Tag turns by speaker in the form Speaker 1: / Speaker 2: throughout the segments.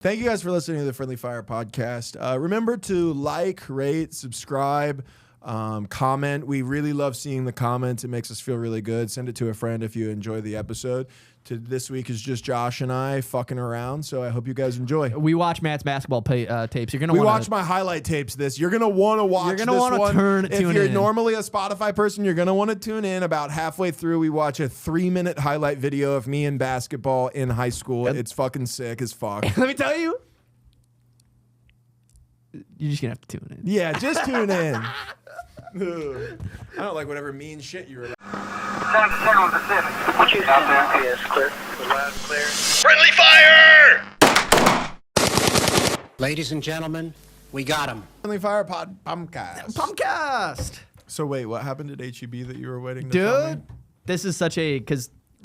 Speaker 1: Thank you guys for listening to the Friendly Fire podcast. Remember to like, rate, subscribe, comment. We really love seeing the comments. It makes us feel really good. Send it to a friend if you enjoy the episode. This week is just Josh and I fucking around, so I hope you guys enjoy.
Speaker 2: We watch Matt's basketball tapes. You're gonna.
Speaker 1: We watch my highlight tapes. You're gonna want to watch. You're gonna want to tune in. If you're normally a Spotify person, you're gonna want to tune in. About halfway through, we watch a 3-minute highlight video of me in basketball in high school. It's fucking sick as fuck.
Speaker 2: Let me tell you, you're just gonna have to tune in.
Speaker 1: Yeah, just tune in. I don't like whatever mean shit you were.
Speaker 3: 10 on Pacific. What you out there? Yes, clear. The loud clear.
Speaker 4: Friendly fire!
Speaker 5: Ladies and gentlemen, we got him.
Speaker 1: Friendly Fire Podcast.
Speaker 2: Pumpcast.
Speaker 1: So wait, what happened at HEB that you were waiting to tell me?
Speaker 2: Dude, this is such a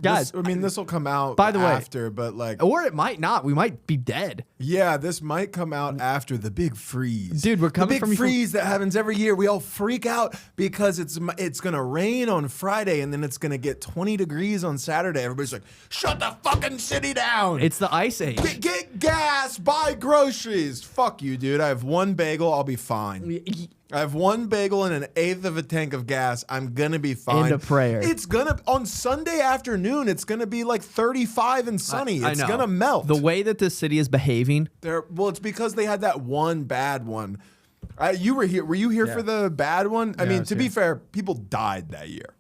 Speaker 2: guys.
Speaker 1: This will come out
Speaker 2: by the way
Speaker 1: after, but like,
Speaker 2: or it might not. We might be dead.
Speaker 1: Yeah, this might come out after the big freeze.
Speaker 2: Dude, we're coming
Speaker 1: the big freeze that happens every year. We all freak out because it's gonna rain on Friday and then it's gonna get 20 degrees on Saturday. Everybody's like, shut the fucking city down.
Speaker 2: It's the ice age.
Speaker 1: Get gas, buy groceries. Fuck you, dude. I have one bagel. I'll be fine. I have one bagel and an eighth of a tank of gas. I'm gonna be fine.
Speaker 2: And a prayer.
Speaker 1: It's gonna on Sunday afternoon. It's gonna be like 35 and sunny. It's gonna melt.
Speaker 2: The way that this city is behaving.
Speaker 1: Well, it's because they had that one bad one. You were here. Were you here for the bad one? I mean, to be fair, people died that year.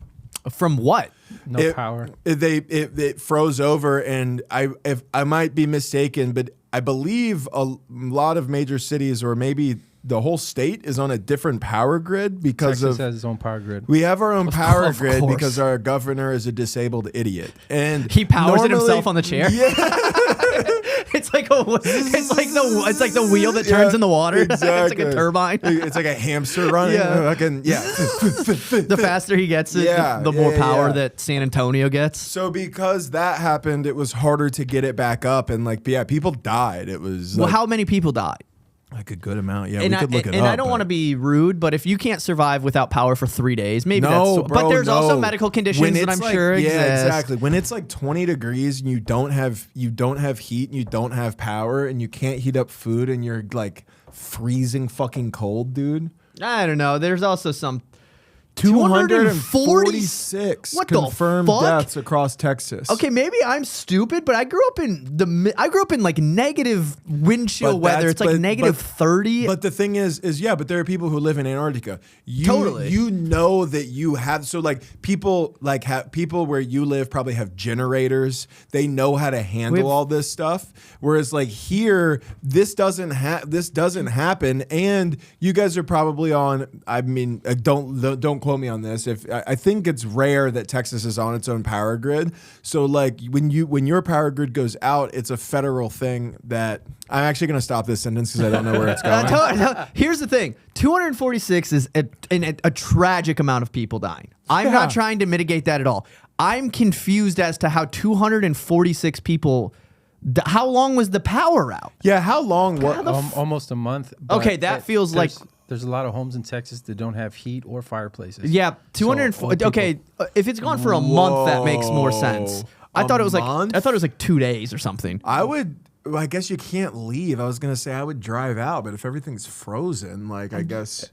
Speaker 2: From what?
Speaker 6: No power.
Speaker 1: It froze over, and if I might be mistaken, but I believe a lot of major cities, or maybe the whole state, is on a different power grid because
Speaker 6: Texas has its own power grid.
Speaker 1: We have our own power grid
Speaker 2: course.
Speaker 1: Because our governor is a disabled idiot, and
Speaker 2: he powers it himself on the chair.
Speaker 1: Yeah.
Speaker 2: It's like the wheel that turns in the water.
Speaker 1: Exactly.
Speaker 2: It's like a turbine.
Speaker 1: It's like a hamster running.
Speaker 2: Yeah.
Speaker 1: The
Speaker 2: faster he gets it, the more power that San Antonio gets.
Speaker 1: So because that happened, it was harder to get it back up, and people died. It was
Speaker 2: how many people died?
Speaker 1: Like a good amount. Yeah,
Speaker 2: and
Speaker 1: we could look it up.
Speaker 2: And I don't want to be rude, but if you can't survive without power for 3 days, maybe but there's also medical conditions that I'm sure exist.
Speaker 1: Yeah, exactly. When it's like 20 degrees and you don't have heat and you don't have power and you can't heat up food and you're like freezing fucking cold, dude.
Speaker 2: I don't know. There's also some
Speaker 1: 246 confirmed deaths across Texas.
Speaker 2: Okay, maybe I'm stupid, but I grew up in like negative wind chill weather. It's like negative 30.
Speaker 1: But the thing is but there are people who live in Antarctica.
Speaker 2: Totally.
Speaker 1: You know that you have people where you live probably have generators. They know how to handle all this stuff. Whereas like here, this doesn't happen, and you guys are probably on. I mean, don't quote me on this. I think it's rare that Texas is on its own power grid. So like when your power grid goes out, it's a federal thing that I'm actually going to stop this sentence because I don't know where it's going.
Speaker 2: Here's the thing. 246 is a tragic amount of people dying. I'm not trying to mitigate that at all. I'm confused as to how 246 people. How long was the power out?
Speaker 1: Yeah, how long?
Speaker 6: Almost a month.
Speaker 2: Okay, that feels like.
Speaker 6: There's a lot of homes in Texas that don't have heat or fireplaces.
Speaker 2: Yeah, 240. Okay, if it's gone for a month, that makes more sense. I thought it was like 2 days or something.
Speaker 1: I guess you can't leave. I was gonna say I would drive out, but if everything's frozen, like I guess.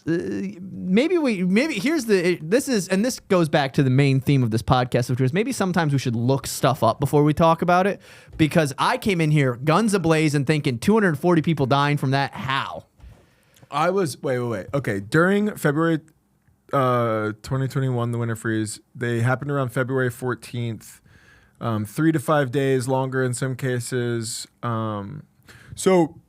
Speaker 2: Maybe this goes back to the main theme of this podcast, which was maybe sometimes we should look stuff up before we talk about it, because I came in here guns ablaze and thinking 240 people dying from that. How?
Speaker 1: I was wait. Okay, during February 2021, the winter freeze, they happened around February 14th. 3 to 5 days longer in some cases. So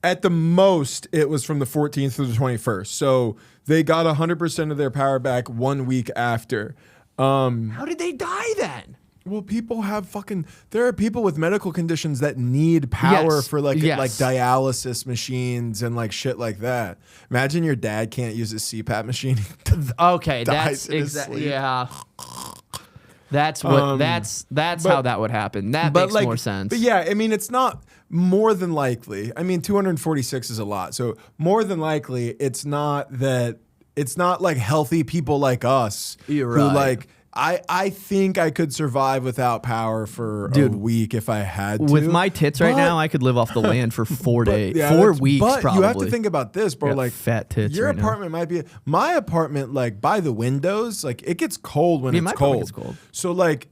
Speaker 1: at the most, it was from the 14th to the 21st. So they got 100% of their power back 1 week after.
Speaker 2: How did they die then?
Speaker 1: Well, there are people with medical conditions that need power for like dialysis machines and like shit like that. Imagine your dad can't use a CPAP machine.
Speaker 2: Okay, that's exactly, yeah. That's what that's how that would happen. That makes more sense.
Speaker 1: But yeah, I mean, it's not more than likely. I mean, 246 is a lot. So more than likely, it's not like healthy people like us who like. I think I could survive without power for a week if I had to.
Speaker 2: With my tits right now, I could live off the land for 4 days,
Speaker 1: yeah,
Speaker 2: 4 weeks.
Speaker 1: But
Speaker 2: probably.
Speaker 1: you have to think about this, bro.
Speaker 2: Got
Speaker 1: Like
Speaker 2: fat tits.
Speaker 1: Your
Speaker 2: right
Speaker 1: apartment might be my apartment. Like by the windows, like it gets cold when
Speaker 2: my
Speaker 1: it's
Speaker 2: apartment
Speaker 1: cold.
Speaker 2: gets cold.
Speaker 1: So like,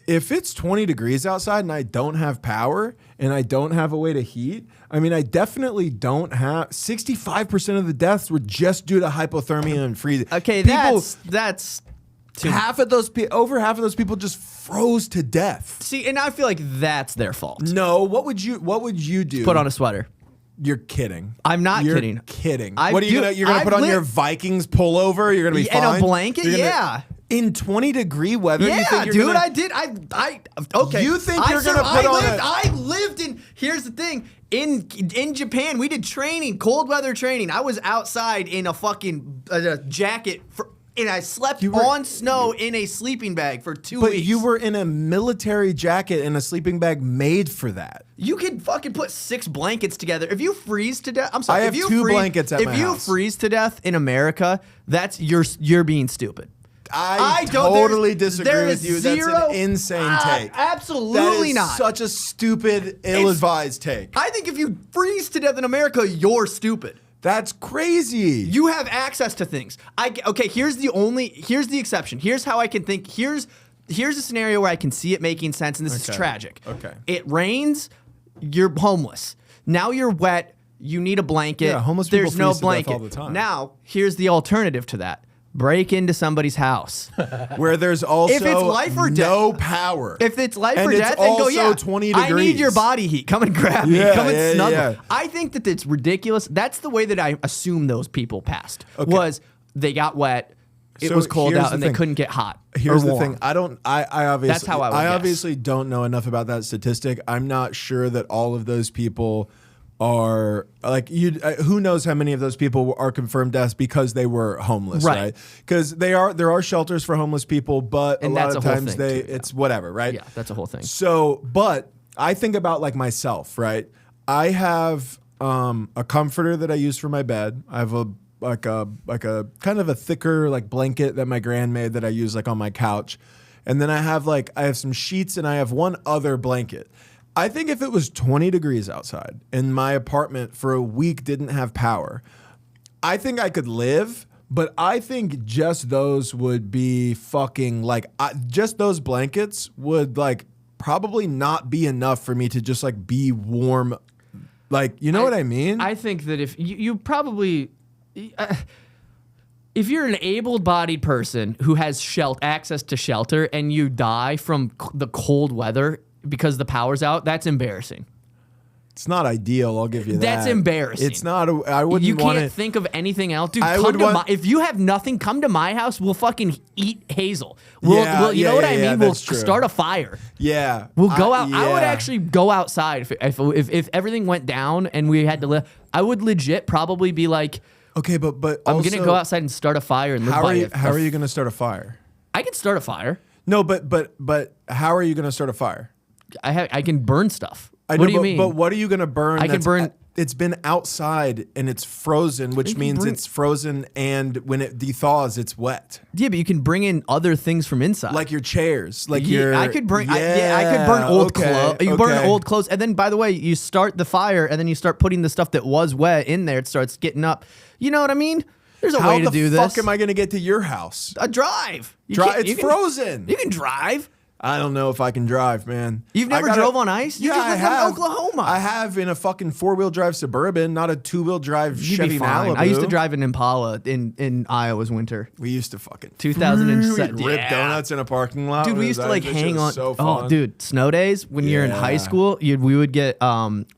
Speaker 1: if it's 20 degrees outside and I don't have power and I don't have a way to heat, I mean, I definitely don't have. 65% of the deaths were just due to hypothermia and freezing.
Speaker 2: Okay,
Speaker 1: People,
Speaker 2: that's.
Speaker 1: half of those over half of those people just froze to death.
Speaker 2: See, and I feel like that's their fault.
Speaker 1: No, what would you do?
Speaker 2: Put on a sweater.
Speaker 1: You're kidding.
Speaker 2: I'm not
Speaker 1: You're
Speaker 2: kidding.
Speaker 1: Kidding.
Speaker 2: I've
Speaker 1: What are you
Speaker 2: do-
Speaker 1: gonna? You're gonna
Speaker 2: I've
Speaker 1: put on
Speaker 2: lit-
Speaker 1: your Vikings pullover. You're gonna be
Speaker 2: And
Speaker 1: fine.
Speaker 2: a blanket?
Speaker 1: You're gonna-
Speaker 2: Yeah.
Speaker 1: In 20-degree weather, you
Speaker 2: Yeah,
Speaker 1: think you're
Speaker 2: dude,
Speaker 1: gonna,
Speaker 2: I did. Okay.
Speaker 1: You think you're gonna put on a-
Speaker 2: I lived in. Here's the thing. In Japan, we did training, cold weather training. I was outside in a fucking jacket and I slept on snow in a sleeping bag for 2
Speaker 1: But
Speaker 2: weeks.
Speaker 1: you were in a military jacket and a sleeping bag made for that.
Speaker 2: You could fucking put 6 blankets together. If you freeze to death, I'm sorry.
Speaker 1: I have
Speaker 2: if you
Speaker 1: 2 blankets at
Speaker 2: if
Speaker 1: my
Speaker 2: you
Speaker 1: house.
Speaker 2: freeze to death in America, that's you're being stupid.
Speaker 1: I
Speaker 2: don't-
Speaker 1: totally
Speaker 2: there's-
Speaker 1: disagree
Speaker 2: there
Speaker 1: with
Speaker 2: is
Speaker 1: you.
Speaker 2: zero-
Speaker 1: That's an insane take.
Speaker 2: Absolutely
Speaker 1: That is
Speaker 2: not.
Speaker 1: such a stupid, ill-advised take.
Speaker 2: I think if you freeze to death in America, you're stupid.
Speaker 1: That's crazy.
Speaker 2: You have access to things. Okay, here's the exception. Here's how I can think. Here's a scenario where I can see it making sense, and this is tragic.
Speaker 1: Okay.
Speaker 2: It rains, you're homeless. Now you're wet, you need a blanket.
Speaker 1: Yeah, homeless people
Speaker 2: There's no
Speaker 1: freeze to death
Speaker 2: blanket.
Speaker 1: all the time.
Speaker 2: Now, here's the alternative to that. Break into somebody's house.
Speaker 1: Where there's also
Speaker 2: If it's life or
Speaker 1: no
Speaker 2: death-
Speaker 1: power.
Speaker 2: If it's life
Speaker 1: And
Speaker 2: or
Speaker 1: it's
Speaker 2: death, then go,
Speaker 1: also
Speaker 2: yeah,
Speaker 1: 20
Speaker 2: I need your
Speaker 1: degrees.
Speaker 2: body heat. Come and grab me.
Speaker 1: Yeah,
Speaker 2: Come and
Speaker 1: yeah,
Speaker 2: snuggle.
Speaker 1: yeah.
Speaker 2: I think that it's ridiculous. That's the way that I assume those people passed.
Speaker 1: Okay.
Speaker 2: Was they got wet, it
Speaker 1: So
Speaker 2: was cold
Speaker 1: here's
Speaker 2: out,
Speaker 1: the
Speaker 2: and they
Speaker 1: thing.
Speaker 2: couldn't get hot.
Speaker 1: Here's
Speaker 2: or
Speaker 1: the
Speaker 2: warm.
Speaker 1: thing. I obviously
Speaker 2: That's how I would guess.
Speaker 1: obviously don't know enough about that statistic. I'm not sure that all of those people are like who knows how many of those people are confirmed deaths because they were homeless, right? Because there are shelters for homeless people, but
Speaker 2: And
Speaker 1: a lot
Speaker 2: that's
Speaker 1: of
Speaker 2: a whole
Speaker 1: times
Speaker 2: thing, too, yeah.
Speaker 1: it's whatever, right?
Speaker 2: Yeah, that's a whole thing.
Speaker 1: So, but I think about like myself, right? I have a comforter that I use for my bed. I have a kind of a thicker like blanket that my gran made that I use like on my couch. And then I have some sheets and I have one other blanket. I think if it was 20 degrees outside and my apartment for a week didn't have power, I think I could live, but I think just those would be fucking just those blankets would like probably not be enough for me to just like be warm. Like, you know what I mean?
Speaker 2: I think that if you probably. If you're an able-bodied person who has access to shelter and you die from the cold weather because the power's out, that's embarrassing.
Speaker 1: It's not ideal. I'll give you that.
Speaker 2: That's embarrassing.
Speaker 1: It's not. I wouldn't
Speaker 2: You
Speaker 1: want
Speaker 2: can't
Speaker 1: it.
Speaker 2: think of anything else, dude.
Speaker 1: I would want-
Speaker 2: if you have nothing, come to my house. We'll fucking eat Hazel. You know what I mean? We'll
Speaker 1: that's true.
Speaker 2: start a fire.
Speaker 1: Yeah,
Speaker 2: We'll go out. I would
Speaker 1: yeah.
Speaker 2: actually go outside if everything went down and we had to live. I would legit probably be like,
Speaker 1: Okay, but
Speaker 2: I'm
Speaker 1: also,
Speaker 2: gonna go outside and start a fire and live
Speaker 1: How
Speaker 2: by
Speaker 1: are you?
Speaker 2: it.
Speaker 1: How are you gonna start a fire?
Speaker 2: I can start a fire.
Speaker 1: No, but how are you gonna start a fire?
Speaker 2: I can burn stuff.
Speaker 1: I
Speaker 2: What
Speaker 1: know,
Speaker 2: do you
Speaker 1: but,
Speaker 2: mean?
Speaker 1: But what are you gonna burn?
Speaker 2: I can
Speaker 1: that's-
Speaker 2: burn-
Speaker 1: It's been outside and it's frozen, which
Speaker 2: can
Speaker 1: means
Speaker 2: bring-
Speaker 1: it's frozen, and when it dethaws, it's wet.
Speaker 2: Yeah, but you can bring in other things from inside.
Speaker 1: Like your chairs, like
Speaker 2: Yeah,
Speaker 1: your.
Speaker 2: I could bring. I could burn old clothes. You burn old clothes, and then by the way, you start the fire, and then you start putting the stuff that was wet in there. It starts getting up. You know what I mean? There's a way to do
Speaker 1: How the
Speaker 2: this.
Speaker 1: fuck am I gonna get to your house?
Speaker 2: A drive. You
Speaker 1: Drive.
Speaker 2: can't-
Speaker 1: It's
Speaker 2: you can-
Speaker 1: frozen.
Speaker 2: You can drive.
Speaker 1: I don't know if I can drive, man.
Speaker 2: You've never drove on ice? You
Speaker 1: Yeah,
Speaker 2: just
Speaker 1: I
Speaker 2: lived in
Speaker 1: have.
Speaker 2: Oklahoma.
Speaker 1: I have in a fucking 4-wheel drive Suburban, not a 2-wheel drive
Speaker 2: You'd
Speaker 1: Chevy
Speaker 2: be fine.
Speaker 1: Malibu.
Speaker 2: I used to drive an Impala in Iowa's winter.
Speaker 1: We used to fucking
Speaker 2: 2007.
Speaker 1: We'd rip
Speaker 2: Yeah.
Speaker 1: donuts in a parking lot.
Speaker 2: Dude, we used to like
Speaker 1: That shit
Speaker 2: hang
Speaker 1: was
Speaker 2: on.
Speaker 1: So
Speaker 2: Oh,
Speaker 1: fun.
Speaker 2: dude, snow days when you're in high
Speaker 1: Yeah.
Speaker 2: school, we would get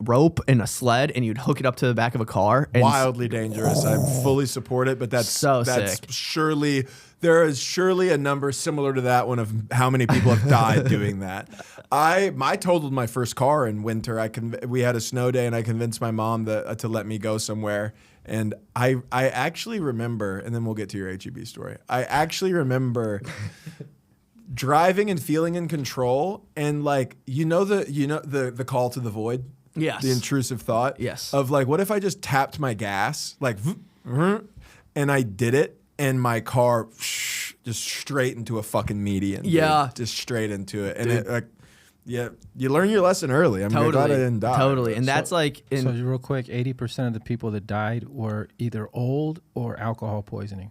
Speaker 2: rope and a sled, and you'd hook it up to the back of a car. And
Speaker 1: Wildly dangerous. I fully support it, but that's
Speaker 2: So
Speaker 1: that's
Speaker 2: sick.
Speaker 1: surely there is surely a number similar to that one of how many people have died doing that. I totaled my first car in winter. We had a snow day and I convinced my mom to let me go somewhere. And I actually remember, and then we'll get to your HEB story. I actually remember driving and feeling in control, and like the call to the void.
Speaker 2: Yes.
Speaker 1: The intrusive thought.
Speaker 2: Yes.
Speaker 1: Of like, what if I just tapped my gas, like, and I did it, and my car just straight into a fucking median.
Speaker 2: Yeah.
Speaker 1: Dude. Just straight into it. And it, like, yeah, you learn your lesson early. I'm glad I didn't die.
Speaker 2: Totally. And that's like...
Speaker 6: So real quick, 80% of the people that died were either old or alcohol poisoning.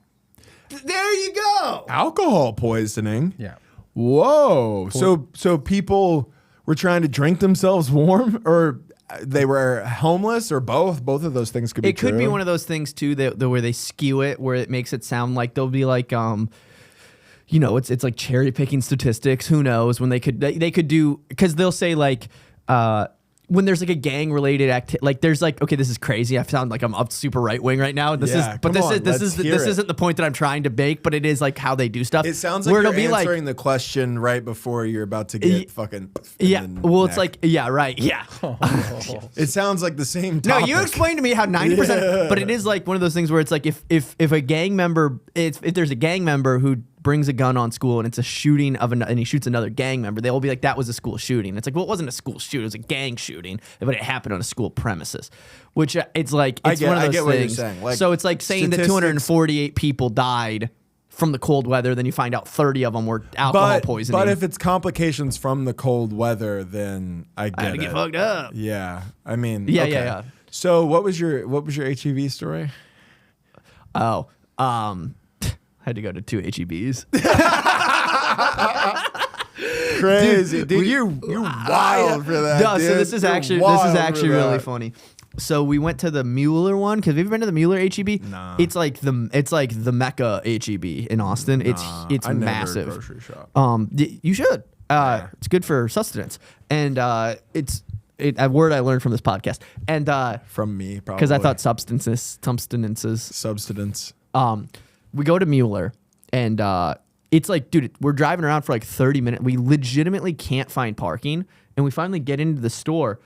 Speaker 2: There you go.
Speaker 1: Alcohol poisoning?
Speaker 6: Yeah.
Speaker 1: Whoa. So people were trying to drink themselves warm, or they were homeless, or both? Both of those things could be true.
Speaker 2: It could be one of those things too that where they skew it, where it makes it sound like they'll be like, you know, it's like cherry picking statistics. Who knows when they could do, because they'll say like when there's like a gang related activity, like there's like, okay, this is crazy. I sound like I'm up super right wing right now. This isn't the point that I'm trying to make, but it is like how they do stuff.
Speaker 1: It sounds like you're answering the question right before you're about to get fucking.
Speaker 2: Yeah. Well, it's like, yeah, right. Yeah.
Speaker 1: It sounds like the same topic.
Speaker 2: No, you explained to me how 90%, but it is like one of those things where it's like if a gang member, if there's a gang member who brings a gun on school and it's a shooting and he shoots another gang member, they will be like, that was a school shooting. It's like, well, it wasn't a school shooting, it was a gang shooting, but it happened on a school premises. Which it's like, it's one of those things. What you're saying. Like, so it's like saying that 248 people died from the cold weather, then you find out 30 of them were alcohol poisoning.
Speaker 1: But if it's complications from the cold weather, then I get it.
Speaker 2: Get fucked up.
Speaker 1: Yeah. I mean,
Speaker 2: yeah,
Speaker 1: okay.
Speaker 2: yeah. So
Speaker 1: what was your HEV story?
Speaker 2: Oh, had to go to 2 HEBs.
Speaker 1: Crazy, dude. You're wild for that.
Speaker 2: No,
Speaker 1: dude.
Speaker 2: so this is actually really funny. So we went to the Mueller one, because have you ever been to the Mueller HEB?
Speaker 1: Nah.
Speaker 2: It's like the Mecca HEB in Austin. It's massive.
Speaker 1: Never grocery shop.
Speaker 2: You should. It's good for sustenance, and it's a word I learned from this podcast, and
Speaker 1: from me probably
Speaker 2: because I thought substances.
Speaker 1: Substance.
Speaker 2: We go to Mueller, and it's like, dude, we're driving around for like 30 minutes. We legitimately can't find parking, and we finally get into the store,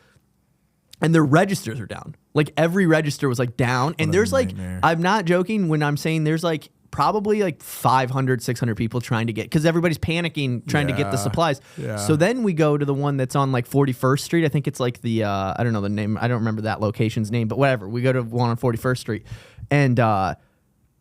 Speaker 2: and their registers are down. Like every register was like down, and there's like, I'm not joking when I'm saying there's like probably like 500, 600 people trying to get, because everybody's panicking trying to get the supplies. Yeah. So then we go to the one that's on like 41st Street. I think it's like the, I don't know the name. I don't remember that location's name, but whatever. We go to one on 41st Street, and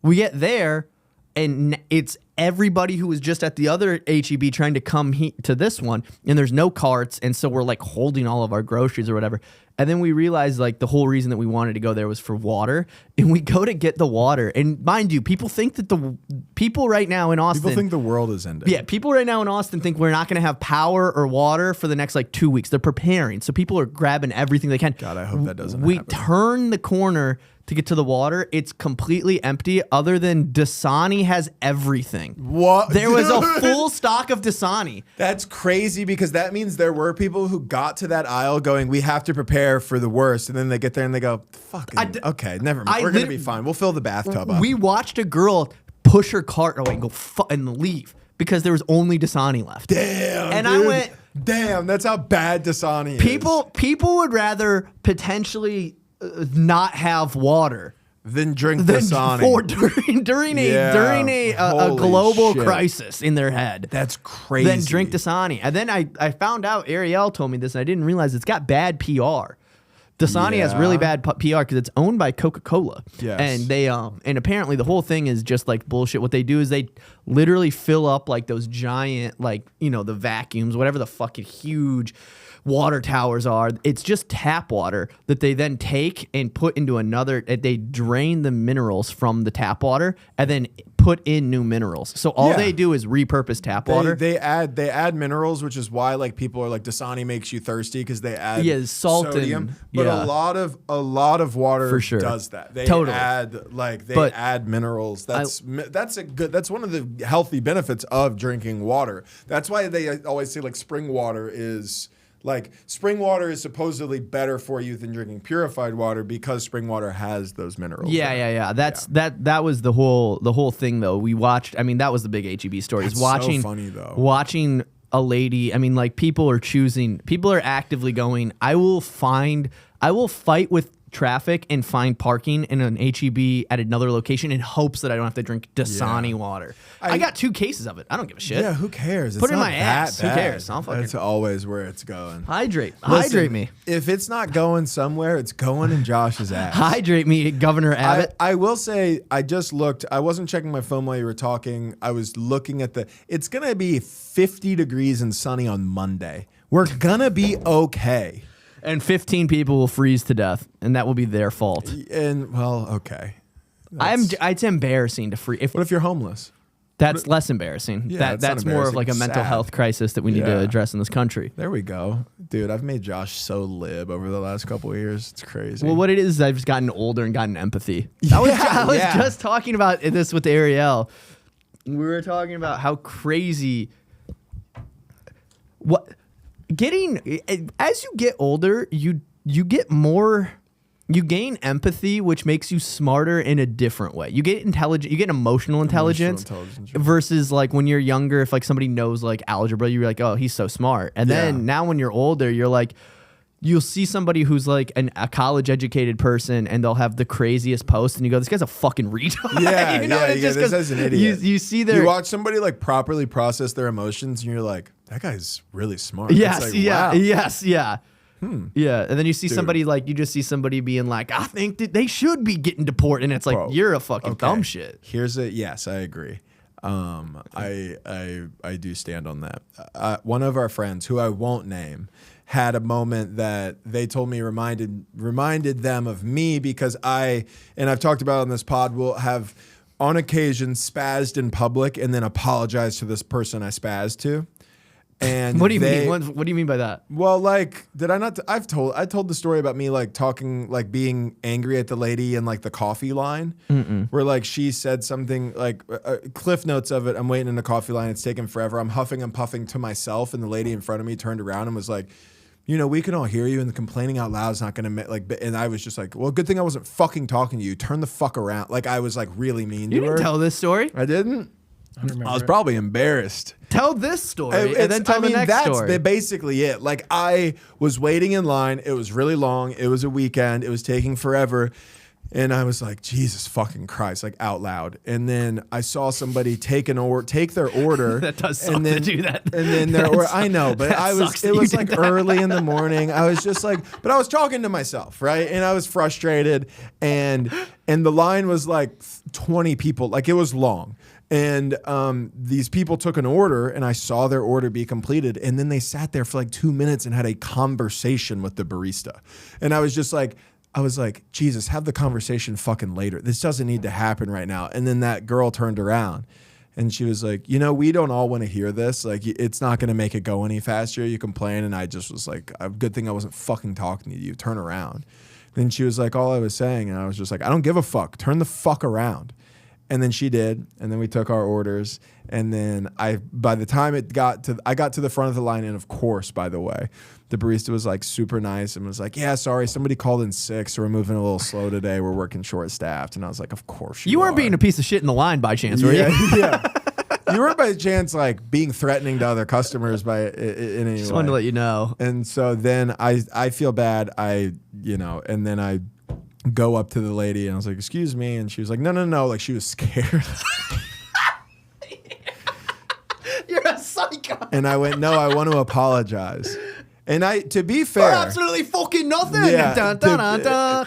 Speaker 2: we get there, and it's everybody who was just at the other HEB trying to come to this one, and there's no carts, and so we're like holding all of our groceries or whatever. And then we realized like the whole reason that we wanted to go there was for water, and we go to get the water. And mind you, people think that people right now in Austin,
Speaker 1: people think the world is ending.
Speaker 2: Yeah, people right now in Austin think we're not going to have power or water for the next like 2 weeks. They're preparing, so people are grabbing everything they can.
Speaker 1: God, I hope that doesn't
Speaker 2: We
Speaker 1: happen.
Speaker 2: turn the corner to get to the water. It's completely empty, other than Dasani has everything.
Speaker 1: What?
Speaker 2: There was a full stock of Dasani.
Speaker 1: That's crazy, because that means there were people who got to that aisle going, we have to prepare for the worst. And then they get there and they go, fucking, okay, never mind. We're going to be fine. We'll fill the bathtub up.
Speaker 2: We watched a girl push her cart away and go and leave because there was only Dasani left.
Speaker 1: Damn.
Speaker 2: And
Speaker 1: dude.
Speaker 2: I went,
Speaker 1: damn, that's how bad Dasani is.
Speaker 2: People would rather potentially not have water
Speaker 1: than drink Dasani.
Speaker 2: Or during a global crisis in their head.
Speaker 1: That's crazy.
Speaker 2: Then drink Dasani. And then I found out, Ariel told me this, and I didn't realize it's got bad PR. Dasani has really bad PR because it's owned by Coca-Cola.
Speaker 1: Yes.
Speaker 2: And they and apparently the whole thing is just like bullshit. What they do is they literally fill up like those giant, like, you know, the vacuums, whatever the fucking huge water towers are. It's just tap water that they then take and put into another. They drain the minerals from the tap water and then put in new minerals. So all they do is repurpose tap water.
Speaker 1: They add minerals, which is why like people are like, Dasani makes you thirsty because they add
Speaker 2: salt
Speaker 1: sodium.
Speaker 2: and,
Speaker 1: but a lot of water
Speaker 2: for sure
Speaker 1: does that. They
Speaker 2: totally
Speaker 1: add minerals. That's one of the healthy benefits of drinking water. That's why they always say like spring water is supposedly better for you than drinking purified water because spring water has those minerals.
Speaker 2: Yeah. That was the whole thing though. We watched. I mean, that was the big HEB story.
Speaker 1: That's
Speaker 2: watching,
Speaker 1: so funny though.
Speaker 2: Watching a lady. I mean, like people are actively going, I will fight with traffic and find parking in an HEB at another location in hopes that I don't have to drink Dasani water. I got 2 cases of it. I don't give a shit.
Speaker 1: Yeah, who cares?
Speaker 2: Put
Speaker 1: It's
Speaker 2: it in
Speaker 1: not
Speaker 2: my
Speaker 1: that
Speaker 2: ass. Who
Speaker 1: bad.
Speaker 2: cares? I'll fucking
Speaker 1: That's always where it's going.
Speaker 2: hydrate
Speaker 1: Listen,
Speaker 2: me.
Speaker 1: If it's not going somewhere, it's going in Josh's ass.
Speaker 2: Hydrate me, Governor Abbott.
Speaker 1: I will say, I just looked. I wasn't checking my phone while you were talking. I was looking at it's going to be 50 degrees and sunny on Monday. We're going to be okay.
Speaker 2: And 15 people will freeze to death, and that will be their fault.
Speaker 1: And, well, okay.
Speaker 2: It's embarrassing to freeze.
Speaker 1: What if you're homeless?
Speaker 2: That's less embarrassing.
Speaker 1: Yeah,
Speaker 2: That's
Speaker 1: not
Speaker 2: more of like a
Speaker 1: embarrassing.
Speaker 2: mental
Speaker 1: Sad.
Speaker 2: health crisis that we need to
Speaker 1: Yeah.
Speaker 2: address in this country.
Speaker 1: There we go. Dude, I've made Josh so lib over the last couple of years. It's crazy.
Speaker 2: Well, what it is I've just gotten older and gotten empathy. I was just talking about this with Ariel. We were talking about how crazy as you get older, you get more. You gain empathy, which makes you smarter in a different way. You get intelligent. You get emotional intelligence,
Speaker 1: yeah.
Speaker 2: versus like when you're younger. If like somebody knows like algebra, you're like, oh, he's so smart. And then now when you're older, you're like, you'll see somebody who's like a college educated person, and they'll have the craziest post, and you go, this guy's a fucking retard.
Speaker 1: Yeah,
Speaker 2: you know,
Speaker 1: yeah,
Speaker 2: it's
Speaker 1: yeah,
Speaker 2: just
Speaker 1: this
Speaker 2: 'cause
Speaker 1: guy's an idiot.
Speaker 2: You see their.
Speaker 1: You watch somebody like properly process their emotions, and you're like, that guy's really smart.
Speaker 2: Yes,
Speaker 1: It's like,
Speaker 2: yeah,
Speaker 1: wow.
Speaker 2: yes, yeah. Yeah, and then you see somebody like, you just see somebody being like, I think that they should be getting deported, and it's like,
Speaker 1: Bro,
Speaker 2: you're a fucking
Speaker 1: okay.
Speaker 2: dumb shit.
Speaker 1: Yes, I agree. I do stand on that. One of our friends, who I won't name, had a moment that they told me reminded them of me, because and I've talked about it on this pod, will have on occasion spazzed in public and then apologized to this person I spazzed to. And
Speaker 2: What do you mean? What do you mean by that?
Speaker 1: Well, like, did I not? I told the story about me like talking, like being angry at the lady in like the coffee line, where like she said something like cliff notes of it. I'm waiting in the coffee line. It's taking forever. I'm huffing and puffing to myself, and the lady in front of me turned around and was like, you know, we can all hear you, and the complaining out loud is not going to like. And I was just like, well, good thing I wasn't fucking talking to you. Turn the fuck around. Like I was like really mean
Speaker 2: You
Speaker 1: to her.
Speaker 2: didn't tell this story.
Speaker 1: I didn't.
Speaker 6: I don't remember.
Speaker 1: I was probably embarrassed.
Speaker 2: Tell this story, and then tell the next
Speaker 1: that's
Speaker 2: story.
Speaker 1: basically it. Like I was waiting in line. It was really long. It was a weekend. It was taking forever. And I was like, Jesus fucking Christ, like out loud. And then I saw somebody take their order.
Speaker 2: That does suck
Speaker 1: and then,
Speaker 2: to do that.
Speaker 1: And then their order, I know, but
Speaker 2: sucks that
Speaker 1: it
Speaker 2: you
Speaker 1: was
Speaker 2: did
Speaker 1: like
Speaker 2: that.
Speaker 1: early in the morning. I was just like, but I was talking to myself, right? And I was frustrated. And the line was like 20 people. Like it was long. And these people took an order, and I saw their order be completed. And then they sat there for like 2 minutes and had a conversation with the barista. And I was like, Jesus, have the conversation fucking later. This doesn't need to happen right now. And then that girl turned around, and she was like, you know, we don't all want to hear this. Like, it's not going to make it go any faster. You complain. And I just was like, good thing I wasn't fucking talking to you. Turn around. Then she was like, all I was saying. And I was just like, I don't give a fuck. Turn the fuck around. And then she did, and then we took our orders, and then by the time I got to the front of the line, and of course, by the way, the barista was like super nice and was like, yeah, sorry, somebody called in sick, so we're moving a little slow today. We're working short-staffed. And I was like, of course
Speaker 2: You weren't
Speaker 1: are.
Speaker 2: being a piece of shit in the line by chance, were you?
Speaker 1: Yeah. You weren't by chance like being threatening to other customers in any
Speaker 2: Just
Speaker 1: way.
Speaker 2: wanted to let you know.
Speaker 1: And so then I feel bad. And then I go up to the lady and I was like, excuse me. And she was like, no. Like she was scared.
Speaker 2: You're a psycho.
Speaker 1: And I went, no, I want to apologize. And to be
Speaker 2: For
Speaker 1: fair,
Speaker 2: absolutely fucking nothing.
Speaker 1: Yeah,
Speaker 2: Dun, dun, dun, dun.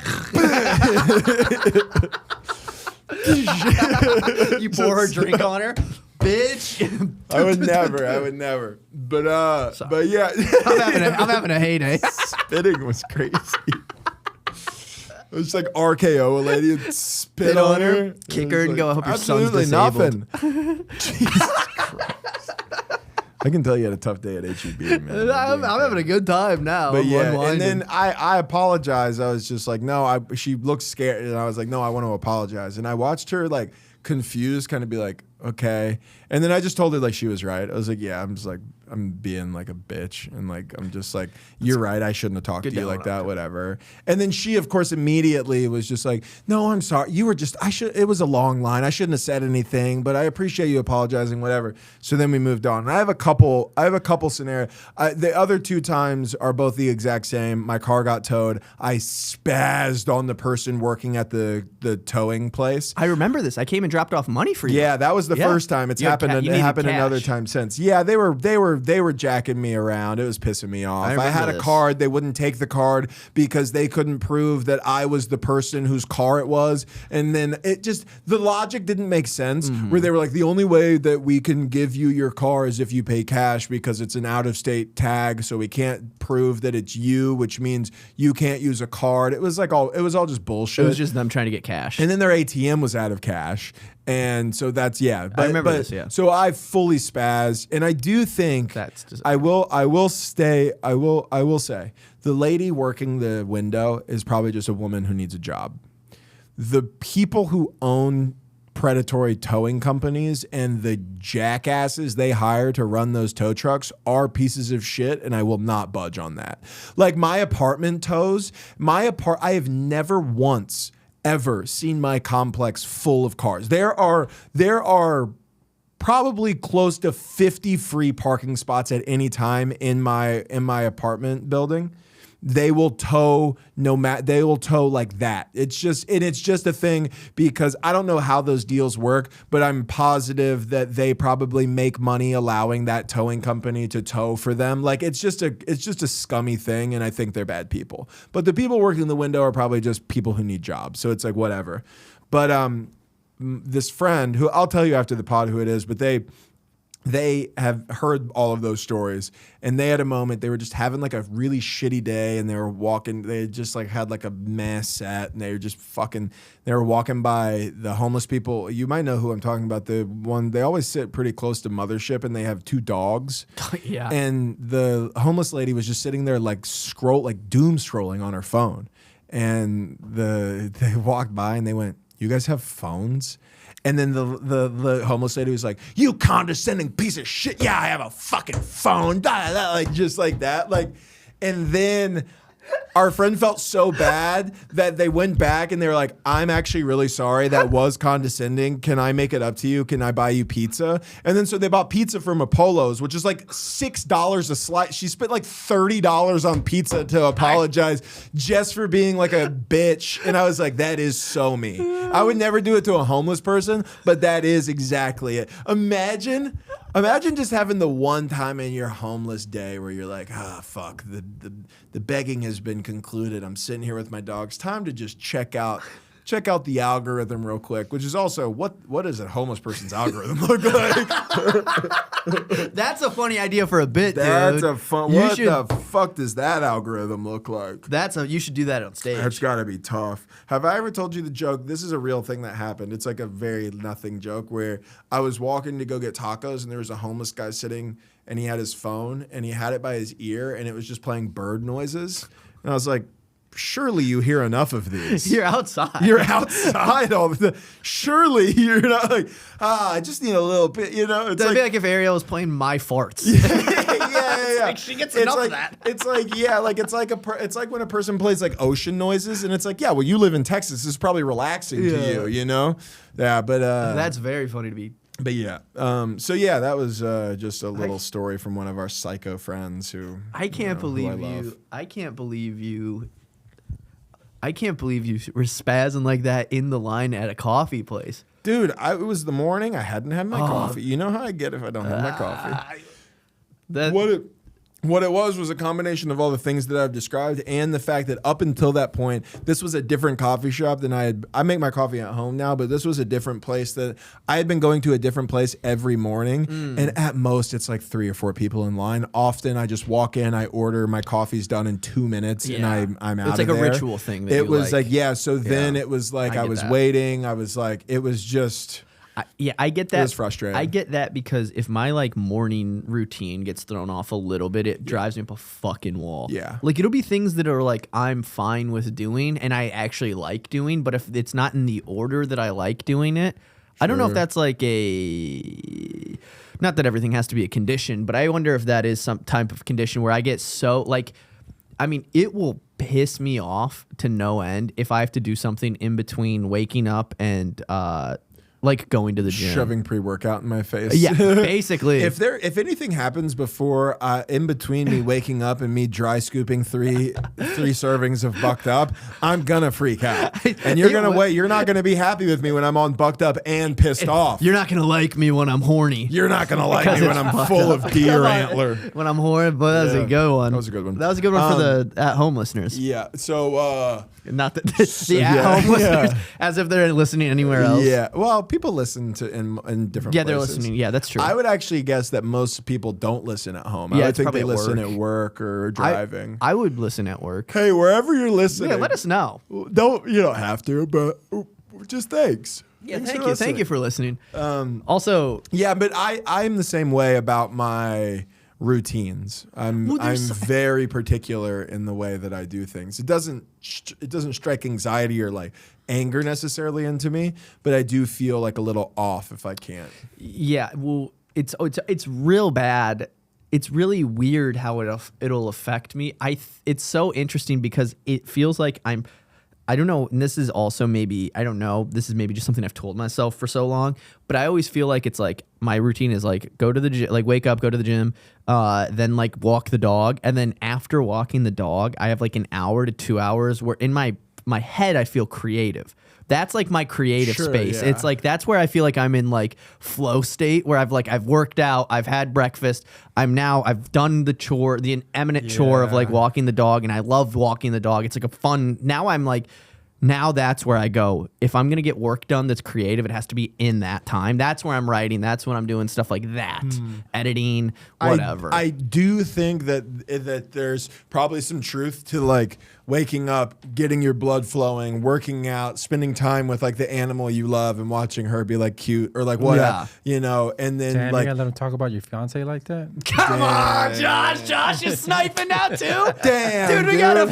Speaker 2: You pour her drink on her. Bitch.
Speaker 1: I would never. But yeah.
Speaker 2: I'm having a heyday.
Speaker 1: Spitting was crazy. It was like RKO a lady and spit on her.
Speaker 2: Kick her and go, I hope your son's
Speaker 1: absolutely
Speaker 2: disabled.
Speaker 1: nothing. Jesus Christ. I can tell you had a tough day at HEB, man.
Speaker 2: I'm having a good time now.
Speaker 1: But
Speaker 2: I'm
Speaker 1: yeah, and
Speaker 2: unwinding.
Speaker 1: then I apologized. I was just like, no, she looked scared. And I was like, no, I want to apologize. And I watched her like confused, kind of be like, okay. And then I just told her like she was right. I was like, yeah, I'm being like a bitch, and like I'm just like, you're right. I shouldn't have talked to you like that, whatever. And then she, of course, immediately was just like, no, I'm sorry. You were just, it was a long line. I shouldn't have said anything, but I appreciate you apologizing, whatever. So then we moved on. And I have a couple scenarios. The other 2 times are both the exact same. My car got towed. I spazzed on the person working at the towing place.
Speaker 2: I remember this. I came and dropped off money for you.
Speaker 1: Yeah, that was the first time. It's happened. It happened another time since. Yeah, they were jacking me around. It was pissing me off. I had a card. They wouldn't take the card because they couldn't prove that I was the person whose car it was. And then the logic didn't make sense. Where they were like, the only way that we can give you your car is if you pay cash because it's an out-of-state tag, so we can't prove that it's you, which means you can't use a card. It was all just bullshit.
Speaker 2: It was just them trying to get cash.
Speaker 1: And then their ATM was out of cash. And so that's, But,
Speaker 2: I remember this, yeah.
Speaker 1: So I fully spazzed, and I do think I will say the lady working the window is probably just a woman who needs a job. The people who own predatory towing companies and the jackasses they hire to run those tow trucks are pieces of shit, and I will not budge on that. Like my apartment tows, I have never once ever seen my complex full of cars. There are probably close to 50 free parking spots at any time in my apartment building. They will tow they will tow like that. It's just a thing because I don't know how those deals work, but I'm positive that they probably make money allowing that towing company to tow for them. Like it's just a scummy thing, and I think they're bad people. But the people working the window are probably just people who need jobs. So it's like whatever. But this friend who I'll tell you after the pod who it is, but they have heard all of those stories, and they had a moment, they were just having like a really shitty day, and they had just like had like a mass set, and they were walking by the homeless people. You might know who I'm talking about. The one, they always sit pretty close to Mothership, and they have 2 dogs.
Speaker 2: Yeah.
Speaker 1: And the homeless lady was just sitting there like doom scrolling on her phone. And they walked by and they went, "You guys have phones?" And then the homeless lady was like, "You condescending piece of shit. Yeah, I have a fucking phone." Like just like that. Like, and then our friend felt so bad that they went back and they were like, "I'm actually really sorry. That was condescending. Can I make it up to you? Can I buy you pizza?" And then so they bought pizza from Apollo's, which is like $6 a slice. She spent like $30 on pizza to apologize just for being like a bitch. And I was like, that is so me. I would never do it to a homeless person, but that is exactly it. Imagine just having the one time in your homeless day where you're like, fuck, the begging has been concluded. I'm sitting here with my dogs. Time to just check out the algorithm real quick, which is also what does a homeless person's algorithm look like?
Speaker 2: That's a funny idea for a bit, dude.
Speaker 1: That's a fun. What the fuck does that algorithm look like?
Speaker 2: You should do that on stage.
Speaker 1: That's got to be tough. Have I ever told you the joke? This is a real thing that happened. It's like a very nothing joke where I was walking to go get tacos and there was a homeless guy sitting and he had his phone and he had it by his ear and it was just playing bird noises. And I was like, surely you hear enough of these.
Speaker 2: You're outside.
Speaker 1: You're outside all the time. Surely you're not like, I just need a little bit, you know?
Speaker 2: That'd be like if Ariel was playing My Farts.
Speaker 1: Yeah.
Speaker 2: Like she gets enough of that.
Speaker 1: It's like, yeah, like it's like when a person plays like ocean noises and it's like, yeah, well, you live in Texas. This is probably relaxing to you, you know? Yeah, but
Speaker 2: that's very funny to me.
Speaker 1: But yeah, so yeah, that was just a little story from one of our psycho friends who
Speaker 2: I can't believe you were spazzing like that in the line at a coffee place.
Speaker 1: Dude, it was the morning. I hadn't had my coffee. You know how I get if I don't have my coffee. What it was a combination of all the things that I've described and the fact that up until that point, this was a different coffee shop than I make my coffee at home now, but this was a different place that I had been going to a different place every morning. And at most it's like 3 or 4 people in line. Often I just walk in, I order, my coffe's done in 2 minutes and I'm out of there.
Speaker 2: It's like a ritual thing. That
Speaker 1: it was like, yeah. So then it was like, I was waiting. I was like, it was just...
Speaker 2: I get that.
Speaker 1: It was frustrating.
Speaker 2: I get that because if my like morning routine gets thrown off a little bit, it drives me up a fucking wall.
Speaker 1: Yeah.
Speaker 2: Like it'll be things that are like I'm fine with doing and I actually like doing, but if it's not in the order that I like doing it, I don't know if that's like a, not that everything has to be a condition, but I wonder if that is some type of condition where I get so like, I mean, it will piss me off to no end if I have to do something in between waking up and like going to the gym.
Speaker 1: Shoving pre-workout in my face.
Speaker 2: Yeah, basically.
Speaker 1: If anything happens before in between me waking up and me dry scooping three servings of bucked up, I'm gonna freak out. And you're not gonna be happy with me when I'm on bucked up and pissed off.
Speaker 2: You're not gonna like me when I'm horny.
Speaker 1: You're not gonna like me when I'm full of deer antler.
Speaker 2: When I'm horny, but that was a good one.
Speaker 1: That was a good one.
Speaker 2: That was a good one for the at-home listeners.
Speaker 1: Yeah. So
Speaker 2: not the at-home listeners, as if they're listening anywhere else.
Speaker 1: Yeah. Well, people listen to in different
Speaker 2: Yeah,
Speaker 1: places.
Speaker 2: they're listening. Yeah, that's true.
Speaker 1: I would actually guess that most people don't listen at home.
Speaker 2: Yeah,
Speaker 1: I would
Speaker 2: it's
Speaker 1: think
Speaker 2: probably
Speaker 1: they
Speaker 2: at
Speaker 1: listen
Speaker 2: work.
Speaker 1: at work or driving.
Speaker 2: I would listen at work.
Speaker 1: Hey, wherever you're listening.
Speaker 2: Yeah, let us know.
Speaker 1: You don't have to, but just thanks.
Speaker 2: Yeah,
Speaker 1: Thanks
Speaker 2: thank
Speaker 1: for
Speaker 2: you. Thank you
Speaker 1: listening.
Speaker 2: for listening. Also,
Speaker 1: Yeah, but I'm the same way about my routines. I'm very particular in the way that I do things. It doesn't strike anxiety or like anger necessarily into me, but I do feel like a little off if I can't.
Speaker 2: yeah, well, it's real bad. It's really weird how it'll affect me. It's so interesting because it feels like I don't know, and this is also maybe, I don't know, this is maybe just something I've told myself for so long, but I always feel like it's like my routine is like go to the gym, like wake up, go to the gym, then like walk the dog, and then after walking the dog, I have like an hour to 2 hours where in my head I feel creative. That's like my creative space.
Speaker 1: Yeah.
Speaker 2: It's like that's where I feel like I'm in like flow state where I've worked out, I've had breakfast, I've done the chore, the eminent chore of like walking the dog, and I love walking the dog. It's like a fun. Now that's where I go. If I'm gonna get work done that's creative, it has to be in that time. That's where I'm writing. That's when I'm doing stuff like that, editing, whatever.
Speaker 1: I do think that there's probably some truth to like waking up, getting your blood flowing, working out, spending time with like the animal you love and watching her be like cute or like whatever, and then
Speaker 6: Damn,
Speaker 1: like
Speaker 6: you gotta let him talk about your fiance like that?
Speaker 2: Come on, Josh. Josh is sniping now too.
Speaker 1: Damn,
Speaker 2: dude, we gotta.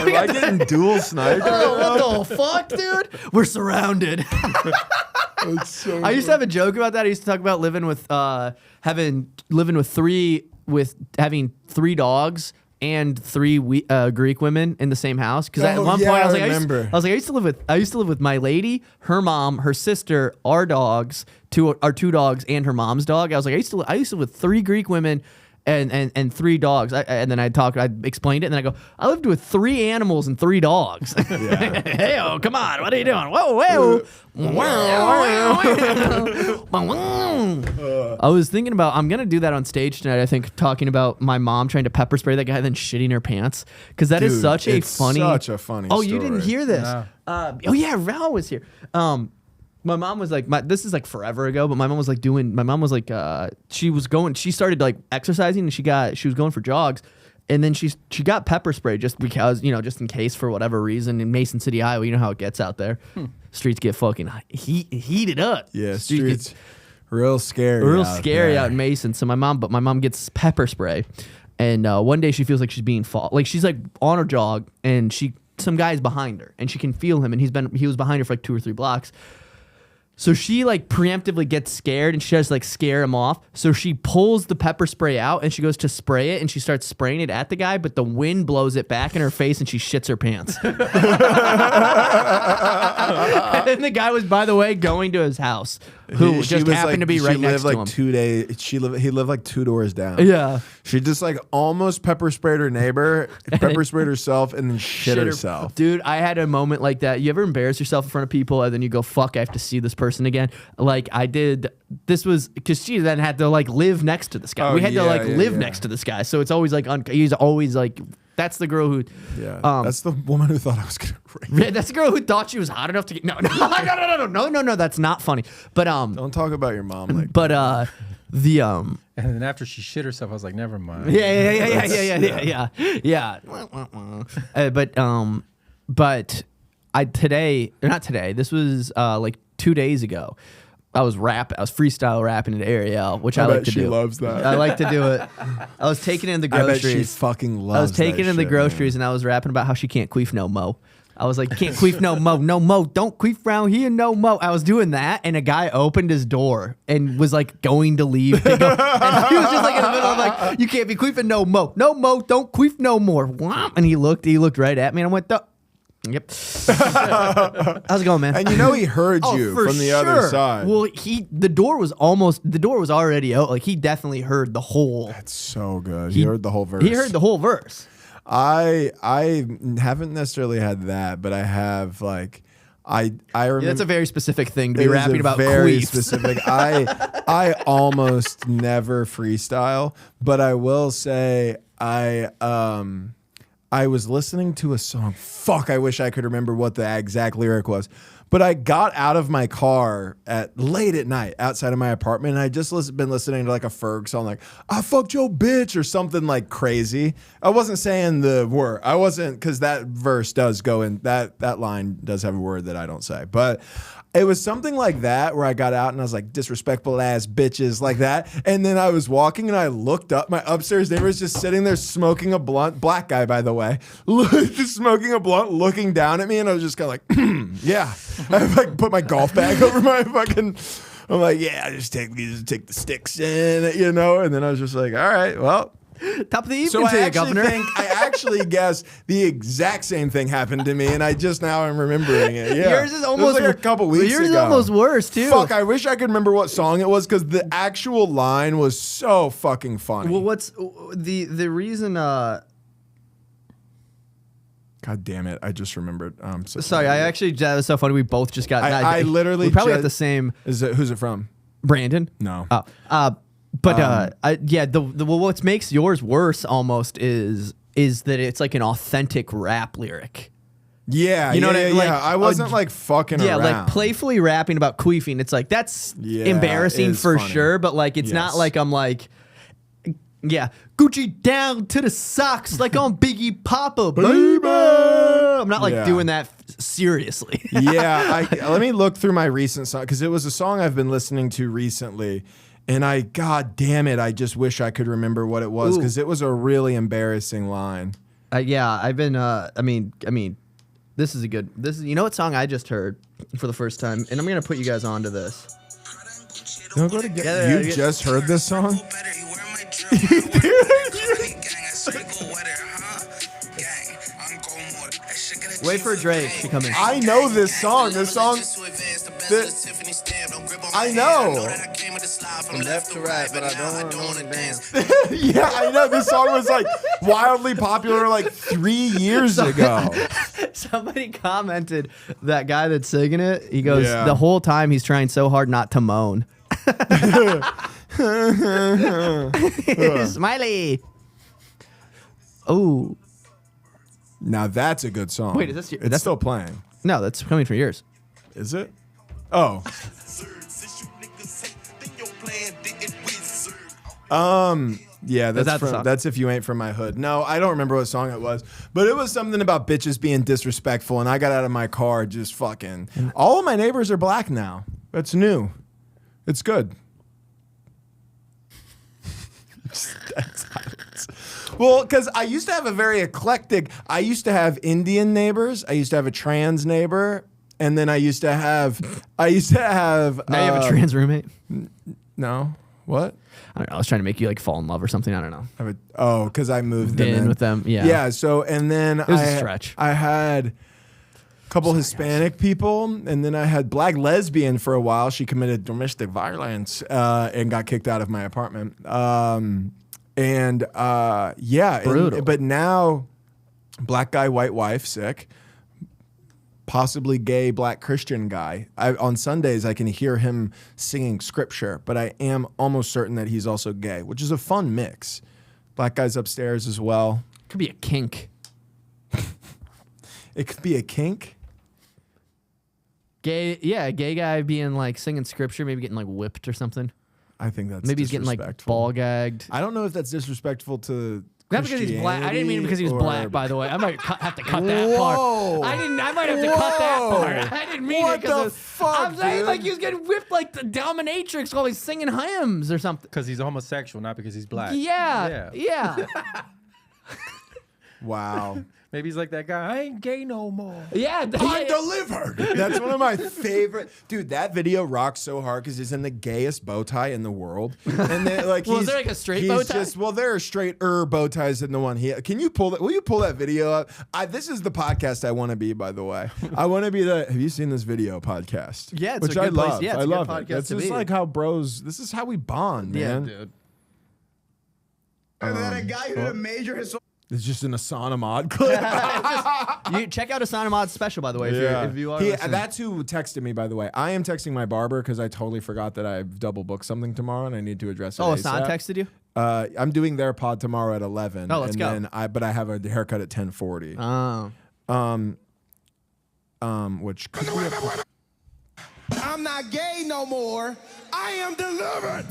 Speaker 1: Am I getting dual sniped?
Speaker 2: Oh, what the fuck, dude? We're surrounded. I used to have a joke about that. I used to talk about living with having 3 dogs and 3 Greek women in the same house. Because at one point I was like, I used to live with my lady, her mom, her sister, our 2 dogs, and her mom's dog. I was like, I used to live with 3 Greek women and 3 dogs. And then I explained it, and then I go, I lived with 3 animals and 3 dogs. Hey, come on, what are you doing? Whoa. I was thinking about, I'm gonna do that on stage tonight. I think talking about my mom trying to pepper spray that guy, then shitting her pants, because that is such a funny. Oh,
Speaker 1: story.
Speaker 2: You didn't hear this?
Speaker 6: No.
Speaker 2: Oh yeah, Val was here. My mom was like, this is like forever ago, but my mom was like she started like exercising, and she was going for jogs, and then she got pepper spray just because, just in case for whatever reason in Mason City, Iowa. You know how it gets out there. Streets get fucking heated up.
Speaker 1: Yeah, streets real scary.
Speaker 2: Out in Mason. So my mom gets pepper spray, and one day she feels like she's being fought. Like she's like on her jog, and some guy's behind her, and she can feel him, and he was behind her for like 2 or 3 blocks. So she like preemptively gets scared, and she tries to like scare him off. So she pulls the pepper spray out, and she goes to spray it, and she starts spraying it at the guy, but the wind blows it back in her face, and she shits her pants. And the guy was, by the way, going to his house, who just happened to be right next to him.
Speaker 1: He lived like 2 doors down.
Speaker 2: Yeah.
Speaker 1: She just like almost pepper sprayed her neighbor, pepper sprayed herself, and then shit herself.
Speaker 2: Dude, I had a moment like that. You ever embarrass yourself in front of people, and then you go, fuck, I have to see this person again? Like I did. This was because she then had to like live next to this guy. We had to live next to this guy. So it's always like, he's always like, that's the girl who.
Speaker 1: Yeah. That's the woman who thought I was gonna rape.
Speaker 2: Yeah, that's the girl who thought she was hot enough to get. No. That's not funny. But
Speaker 1: don't talk about your mom like.
Speaker 2: But the
Speaker 6: And then after she shit herself, I was like, never mind.
Speaker 2: Yeah. But not today. This was like 2 days ago. I was freestyle rapping at Ariel, which I like to do.
Speaker 1: She loves that.
Speaker 2: I like to do it. I was taking in the groceries.
Speaker 1: I bet she fucking loves.
Speaker 2: I was taking in the
Speaker 1: shit,
Speaker 2: groceries, and I was rapping about how she can't queef no mo. I was like, you can't queef no mo, don't queef round here no mo. I was doing that, and a guy opened his door and was like going to leave to go. And he was just like in the middle of like, you can't be queefing no mo, don't queef no more. And he looked right at me, and I went, yep. How's it going, man?
Speaker 1: And he heard you from the other side.
Speaker 2: Well, the door was already out. Like, he definitely heard the whole.
Speaker 1: That's so good. He heard the whole verse.
Speaker 2: He heard the whole verse.
Speaker 1: I haven't necessarily had that, but I have like I remember
Speaker 2: That's a very specific thing to be rapping about.
Speaker 1: Very
Speaker 2: queefs.
Speaker 1: specific. I almost never freestyle, but I will say I was listening to a song. Fuck, I wish I could remember what the exact lyric was. But I got out of my car late at night outside of my apartment, and I just been listening to like a Ferg song, like "I fucked your bitch" or something like crazy. I wasn't saying the word. I wasn't, because that verse does go in. That line does have a word that I don't say, but it was something like that where I got out and I was like, disrespectful ass bitches, like that. And then I was walking and I looked up. My upstairs neighbor was just sitting there smoking a blunt. Black guy, by the way, just smoking a blunt, looking down at me. And I was just kind of like, yeah. I like put my golf bag over my fucking. I'm like, yeah, just take the sticks in, And then I was just like, all right, well.
Speaker 2: Top of the evening
Speaker 1: So
Speaker 2: to you, Governor.
Speaker 1: I actually guess the exact same thing happened to me, and I just now am remembering it. Yeah,
Speaker 2: Yours is almost
Speaker 1: like a couple weeks ago.
Speaker 2: Yours is almost worse too.
Speaker 1: Fuck, I wish I could remember what song it was, because the actual line was so fucking funny.
Speaker 2: Well, what's the reason?
Speaker 1: God damn it! I just remembered.
Speaker 2: Sorry, that was so funny. We both just got.
Speaker 1: I literally
Speaker 2: we probably
Speaker 1: just,
Speaker 2: got the same.
Speaker 1: Who's it from?
Speaker 2: Brandon.
Speaker 1: No.
Speaker 2: But what makes yours worse almost is that it's like an authentic rap lyric.
Speaker 1: Yeah,
Speaker 2: you know what I mean? Like,
Speaker 1: I wasn't like fucking around.
Speaker 2: Yeah, like playfully rapping about queefing. It's like that's embarrassing for
Speaker 1: funny.
Speaker 2: sure, but like it's not like I'm like, yeah, Gucci down to the socks like on Biggie Papa, baby. I'm not like doing that seriously.
Speaker 1: Let me look through my recent song, because it was a song I've been listening to recently. And God damn it, I just wish I could remember what it was, because it was a really embarrassing line.
Speaker 2: I've been, I mean, this is you know what song I just heard for the first time? And I'm going to put you guys onto this.
Speaker 1: You just heard this song?
Speaker 2: Wait for Drake to come in.
Speaker 1: I know this song. I know.
Speaker 2: From left to right, but I don't want to dance.
Speaker 1: Yeah, I know. This song was like wildly popular like 3 years ago.
Speaker 2: Somebody commented, that guy that's singing it, he goes, the whole time he's trying so hard not to moan. Smiley. Oh.
Speaker 1: Now that's a good song.
Speaker 2: Wait, is this
Speaker 1: It's still playing.
Speaker 2: No, that's coming from yours.
Speaker 1: Is it? Oh. Yeah, that's If You Ain't From My Hood. No, I don't remember what song it was, but it was something about bitches being disrespectful, and I got out of my car just fucking. All of my neighbors are black now. That's new. It's good. Well, because I used to have a very eclectic. I used to have Indian neighbors. I used to have a trans neighbor, and then I used to have.
Speaker 2: Now you have a trans roommate.
Speaker 1: No, what?
Speaker 2: I don't know. I was trying to make you like fall in love or something. I don't know.
Speaker 1: Because I moved
Speaker 2: in with them. Yeah.
Speaker 1: Yeah. So and then
Speaker 2: it was a stretch.
Speaker 1: I had a couple Hispanic people, and then I had black lesbian for a while. She committed domestic violence and got kicked out of my apartment. Brutal. But now, black guy, white wife, sick. Possibly gay black Christian guy. On Sundays, I can hear him singing scripture, but I am almost certain that he's also gay, which is a fun mix. Black guy's upstairs as well.
Speaker 2: Could be a kink.
Speaker 1: It could be a kink.
Speaker 2: Gay guy being like singing scripture, maybe getting like whipped or something.
Speaker 1: I think that's
Speaker 2: maybe he's getting like ball gagged.
Speaker 1: I don't know if that's disrespectful to.
Speaker 2: Not because he's black. I didn't mean it because he was black, by the way. I might have to cut that part. I might have to cut that part. I didn't mean it because I'm saying like he was getting whipped like the dominatrix while he's singing hymns or something.
Speaker 6: Because he's homosexual, not because he's black.
Speaker 2: Yeah.
Speaker 1: Wow.
Speaker 6: Maybe he's like that guy. I ain't gay no more.
Speaker 2: Yeah,
Speaker 1: I delivered. That's one of my favorite. Dude, that video rocks so hard because he's in the gayest bow tie in the world. And then, like,
Speaker 2: Well, is there like a straight bow tie?
Speaker 1: Well, there are straighter bow ties than the one he. Can you pull that? Will you pull that video up? This is the podcast I want to be. By the way, I want to be the. Have you seen this video podcast?
Speaker 2: Yeah, it's
Speaker 1: which
Speaker 2: a good
Speaker 1: I love.
Speaker 2: place. Yeah, it's
Speaker 1: I
Speaker 2: a good
Speaker 1: love
Speaker 2: podcast
Speaker 1: it. That's
Speaker 2: to
Speaker 1: just
Speaker 2: be.
Speaker 1: like how bros. This is how we bond, man.
Speaker 2: dude.
Speaker 4: And then a guy who did a major his
Speaker 1: It's just an Asana mod clip.
Speaker 2: You check out Asana Mod's special, by the way, if you are. listening.
Speaker 1: That's who texted me, by the way. I am texting my barber because I totally forgot that I've double booked something tomorrow and I need to address it.
Speaker 2: Oh,
Speaker 1: ASAP.
Speaker 2: Asana texted you?
Speaker 1: I'm doing their pod tomorrow at 11.
Speaker 2: Oh, let's
Speaker 1: and
Speaker 2: go.
Speaker 1: Then but I have a haircut at 10:40. Which
Speaker 4: I'm not gay no more. I am delivered.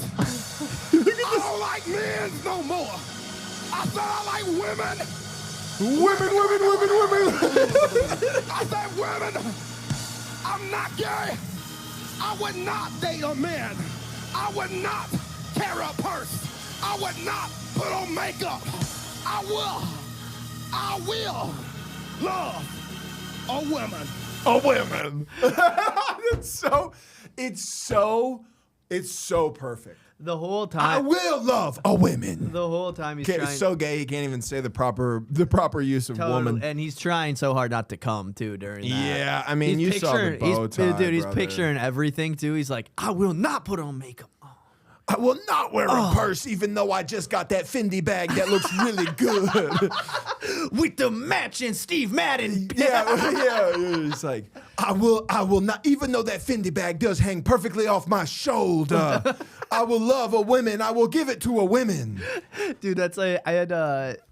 Speaker 4: I don't like men no more. I said I like women. Women. I said women. I'm not gay. I would not date a man. I would not carry a purse. I would not put on makeup. I will love a woman.
Speaker 1: it's so perfect.
Speaker 2: The whole
Speaker 1: I
Speaker 2: time.
Speaker 1: will love a woman.
Speaker 2: The whole time he's
Speaker 1: It's
Speaker 2: trying.
Speaker 1: so gay he can't even say the proper use of woman.
Speaker 2: And he's trying so hard not to come too during that.
Speaker 1: Yeah, I mean,
Speaker 2: He's
Speaker 1: you saw the bow tie,
Speaker 2: dude. He's
Speaker 1: brother.
Speaker 2: picturing everything too. He's like, I will not put on makeup.
Speaker 1: I will not wear a purse, even though I just got that Fendi bag that looks really good.
Speaker 2: With the matching Steve Madden.
Speaker 1: yeah. It's like I will not, even though that Fendi bag does hang perfectly off my shoulder. I will love a woman. I will give it to a woman.
Speaker 2: Dude, that's like I had.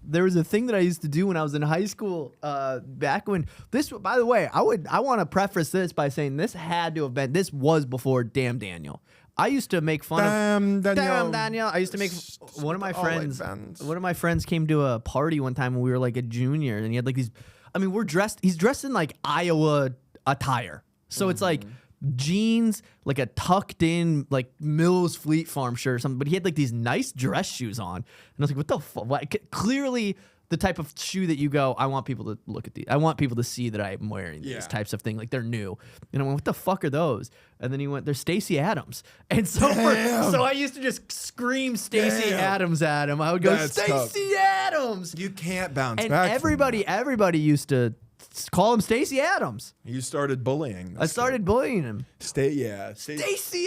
Speaker 2: There was a thing that I used to do when I was in high school. Back when this. By the way, I want to preface this by saying this had to have been. This was before Damn Daniel. I used to make fun of Damn Daniel. I used to make one of my friends. One of my friends came to a party one time when we were like a junior, and he had like these. I mean, we're dressed. He's dressed in like Iowa attire, so it's like jeans, like a tucked in like Mills Fleet Farm shirt or something. But he had like these nice dress shoes on, and I was like, "What the fuck?" Clearly, the type of shoe that you go, I want people to look at these. I want people to see that I'm wearing these types of thing, like they're new. And I went, "What the fuck are those?" And then he went, "They're Stacey Adams." And so I used to just scream Stacey Adams at him. I would go, "Stacey Adams!"
Speaker 1: You can't bounce
Speaker 2: And
Speaker 1: back.
Speaker 2: everybody used to call him Stacey Adams.
Speaker 1: You started bullying.
Speaker 2: I started bullying him.
Speaker 1: Stacey